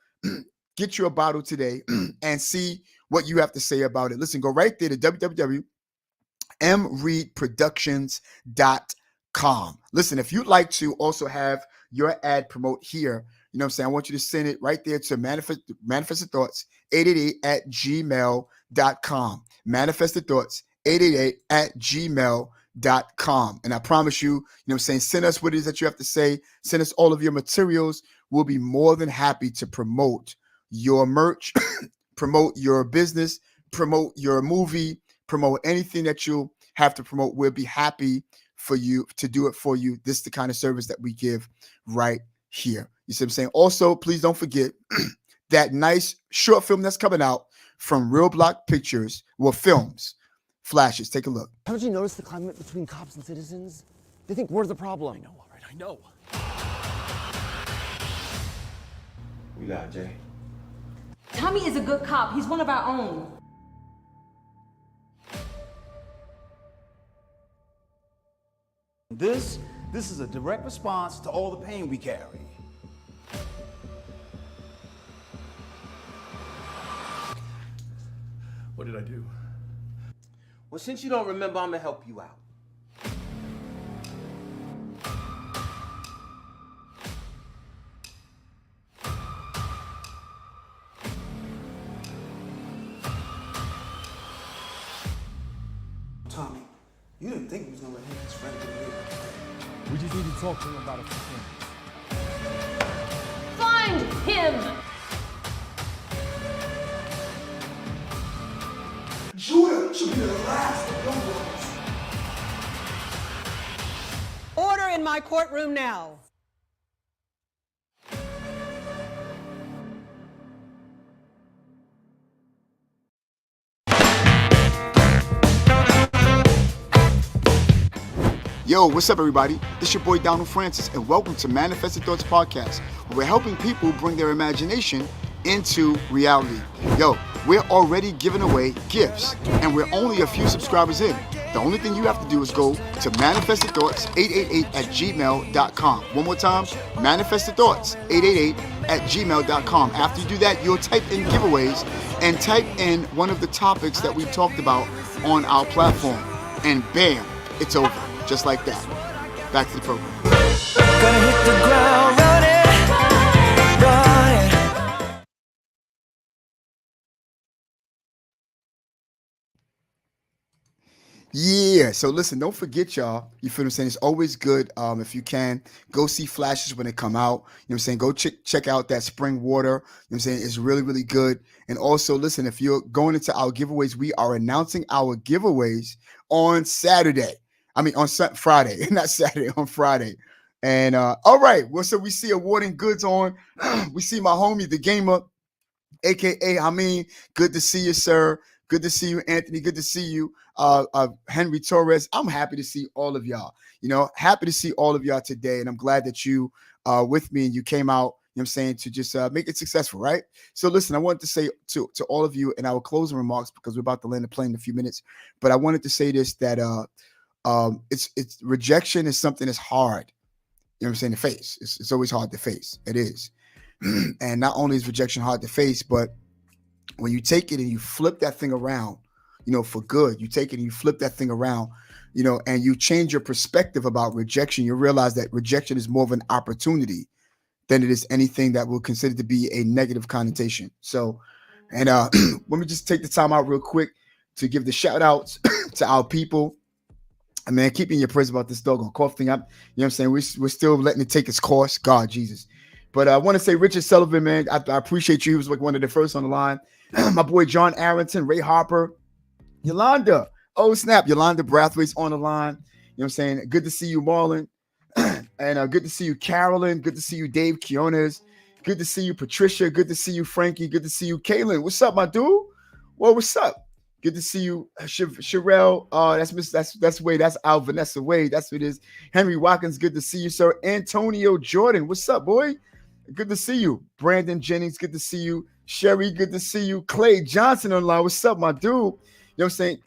Get you a bottle today and see what you have to say about it. Listen, go right there to www.mreadproductions.com. Listen, if you'd like to also have your ad promote here, you know what I'm saying, I want you to send it right there to Manifested Thoughts 888 at gmail.com. Manifested Thoughts 888 at gmail.com. And I promise you, you know what I'm saying, send us what it is that you have to say. Send us all of your materials. We'll be more than happy to promote your merch, promote your business, promote your movie, promote anything that you have to promote. We'll be happy for you to do it for you. This is the kind of service that we give right here. You see what I'm saying? Also, please don't forget that nice short film that's coming out from Real Block Pictures. Well, films, flashes. Take a look. Haven't you noticed the climate between cops and citizens? They think we're the problem. I know, all right, I know. We got Jay. Tommy is a good cop. He's one of our own. This is a direct response to all the pain we carry. What did I do? Well, since you don't remember, I'm gonna help you out. Tommy, you didn't think he was gonna let him and his friend get away. We just need to talk to him about it. Find him! Judah should be the last of young ones. Order in my courtroom now. Yo, what's up, everybody? This your boy Donald Francis, and welcome to Manifested Thoughts Podcast, where we're helping people bring their imagination into reality. Yo, we're already giving away gifts, and we're only a few subscribers in. The only thing you have to do is go to manifestedthoughts888 at gmail.com. One more time, manifestedthoughts888 at gmail.com. After you do that, you'll type in giveaways and type in one of the topics that we talked about on our platform. And bam, it's over. Just like that. Back to the program. Gonna hit the ground running, running. Yeah, so listen, don't forget, y'all. You feel what I'm saying? It's always good, if you can, go see flashes when they come out. You know what I'm saying? Go check out that spring water. You know what I'm saying? It's really, really good. And also, listen, if you're going into our giveaways, we are announcing our giveaways on Saturday. On Friday, not Saturday, on Friday. And all right, well, so we see awarding goods on. We see my homie, the gamer, aka good to see you, sir. Good to see you, Anthony. Good to see you, Henry Torres. I'm happy to see all of y'all. Happy to see all of y'all today. And I'm glad that you with me and you came out, you know what I'm saying, to just make it successful, right? So listen, I wanted to say to all of you in our closing remarks, because we're about to land the plane in a few minutes, but I wanted to say this, that it's rejection is something that's hard, you know what I'm saying, to face. It's always hard to face. It is. And not only is rejection hard to face, but when you take it and you flip that thing around, for good, you take it and you flip that thing around, and you change your perspective about rejection, you realize that rejection is more of an opportunity than it is anything that we'll consider to be a negative connotation. So, and let me just take the time out real quick to give the shout outs to our people. Man, keeping your prayers about this doggone cough thing up. You know what I'm saying? We're still letting it take its course. God, Jesus. But I want to say Richard Sullivan, man, I appreciate you. He was like one of the first on the line. My boy John Arrington, Ray Harper, Yolanda. Oh, snap. Yolanda Brathwaite's on the line. You know what I'm saying? Good to see you, Marlon. And good to see you, Carolyn. Good to see you, Dave Quiones. Good to see you, Patricia. Good to see you, Frankie. Good to see you, Kaylin. What's up, my dude? Well, what's up? Good to see you, Sherelle. That's Wade. That's Al Vanessa Wade. That's what it is. Henry Watkins. Good to see you, sir. Antonio Jordan. What's up, boy? Good to see you. Brandon Jennings. Good to see you. Sherry. Good to see you. Clay Johnson online. What's up, my dude? You know what I'm saying?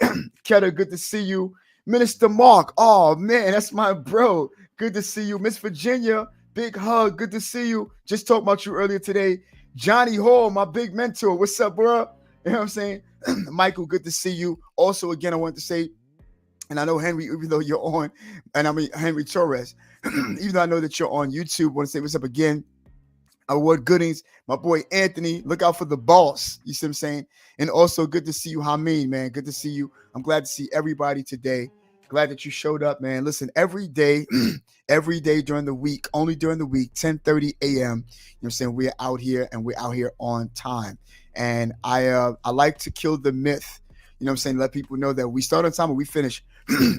Ketter. Good to see you. Minister Mark. Oh man, that's my bro. Good to see you. Miss Virginia. Big hug. Good to see you. Just talked about you earlier today. Johnny Hall, my big mentor. What's up, bro? You know what I'm saying? Michael, good to see you. Also, again, I want to say, and I know Henry, even though you're on, and I mean Henry Torres, even though I know that you're on YouTube, I want to say what's up again. Award Goodings, my boy Anthony, look out for the boss. You see what I'm saying? And also good to see you, Hameen, man. Good to see you. I'm glad to see everybody today. Glad that you showed up, man. Listen, every day during the week, only during the week, 10:30 a.m. You know what I'm saying? We're out here and we're out here on time. And I like to kill the myth, you know what I'm saying? Let people know that we start on time and we finish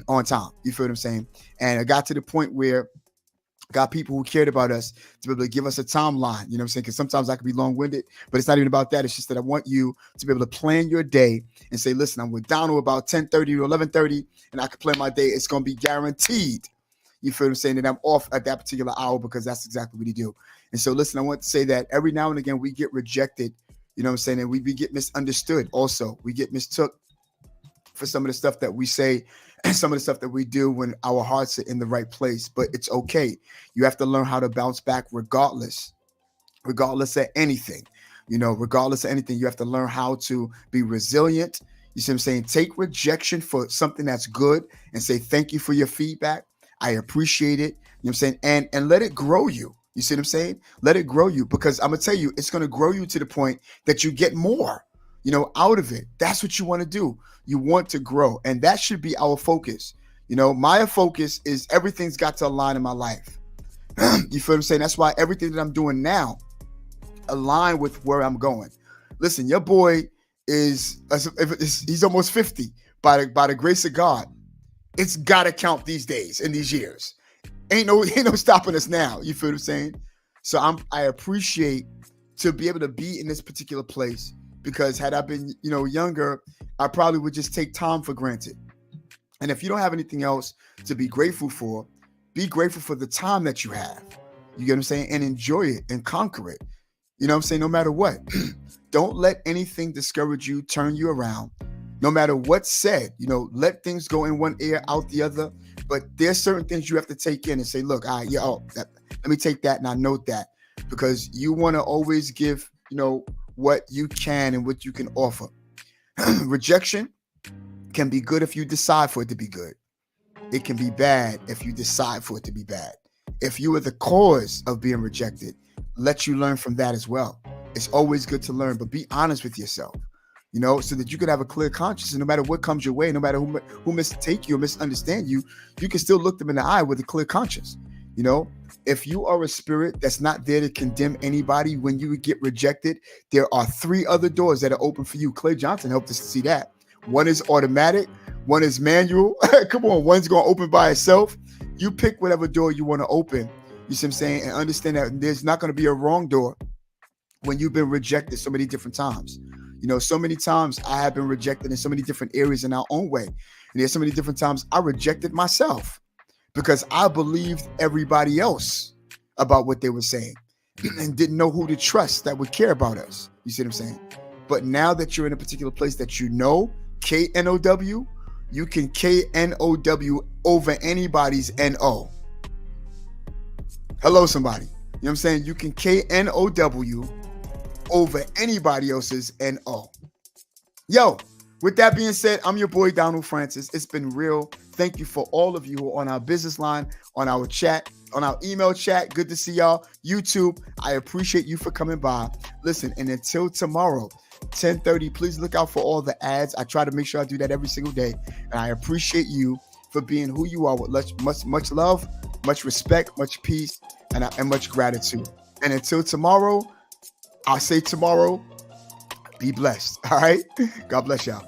on time. You feel what I'm saying? And I got to the point where got people who cared about us to be able to give us a timeline, you know what I'm saying? Because sometimes I can be long-winded, but it's not even about that. It's just that I want you to be able to plan your day and say, listen, I'm down to about 10:30 to 11:30, and I can plan my day. It's going to be guaranteed. You feel what I'm saying? That I'm off at that particular hour because that's exactly what we do. And so, listen, I want to say that every now and again we get rejected, you know what I'm saying? And we get misunderstood also. We get mistook for some of the stuff that we say and some of the stuff that we do when our hearts are in the right place. But it's okay. You have to learn how to bounce back regardless of anything. You know, regardless of anything, you have to learn how to be resilient. You see what I'm saying? Take rejection for something that's good and say, thank you for your feedback. I appreciate it. You know what I'm saying? And let it grow you. You see what I'm saying? Let it grow you, because I'm going to tell you, it's going to grow you to the point that you get more, you know, out of it. That's what you want to do. You want to grow. And that should be our focus. You know, my focus is everything's got to align in my life. You feel what I'm saying? That's why everything that I'm doing now align with where I'm going. Listen, your boy he's almost 50 by the grace of God. It's got to count these days and these years. Ain't no stopping us now. You feel what I'm saying? So I appreciate to be able to be in this particular place, because had I been, you know, younger, I probably would just take time for granted. And if you don't have anything else to be grateful for, be grateful for the time that you have. You get what I'm saying? And enjoy it and conquer it. You know what I'm saying? No matter what. Don't let anything discourage you, turn you around. No matter what's said, you know, let things go in one ear, out the other. But there's certain things you have to take in and say, look, let me take that and I note that, because you want to always give, you know, what you can and what you can offer. Rejection can be good if you decide for it to be good. It can be bad if you decide for it to be bad. If you are the cause of being rejected, let you learn from that as well. It's always good to learn, but be honest with yourself, you know, so that you can have a clear conscience. And no matter what comes your way, no matter who mistake you or misunderstand you, you can still look them in the eye with a clear conscience. You know, if you are a spirit that's not there to condemn anybody when you get rejected, there are 3 other doors that are open for you. Clay Johnson helped us to see that. One is automatic, one is manual. Come on, one's going to open by itself. You pick whatever door you want to open. You see what I'm saying? And understand that there's not going to be a wrong door when you've been rejected so many different times. You know, so many times I have been rejected in so many different areas in our own way. And there's so many different times I rejected myself because I believed everybody else about what they were saying and didn't know who to trust that would care about us. You see what I'm saying? But now that you're in a particular place that you know, KNOW, you can KNOW over anybody's NO. Hello, somebody. You know what I'm saying? You can KNOW over anybody else's NO. Yo, with that being said, I'm your boy, Donald Francis. It's been real. Thank you for all of you who are on our business line, on our chat, on our email chat. Good to see y'all. YouTube, I appreciate you for coming by. Listen, and until tomorrow, 10:30, please look out for all the ads. I try to make sure I do that every single day. And I appreciate you for being who you are with much love, much respect, much peace, and much gratitude. And until tomorrow, I'll say tomorrow, be blessed. All right? God bless y'all.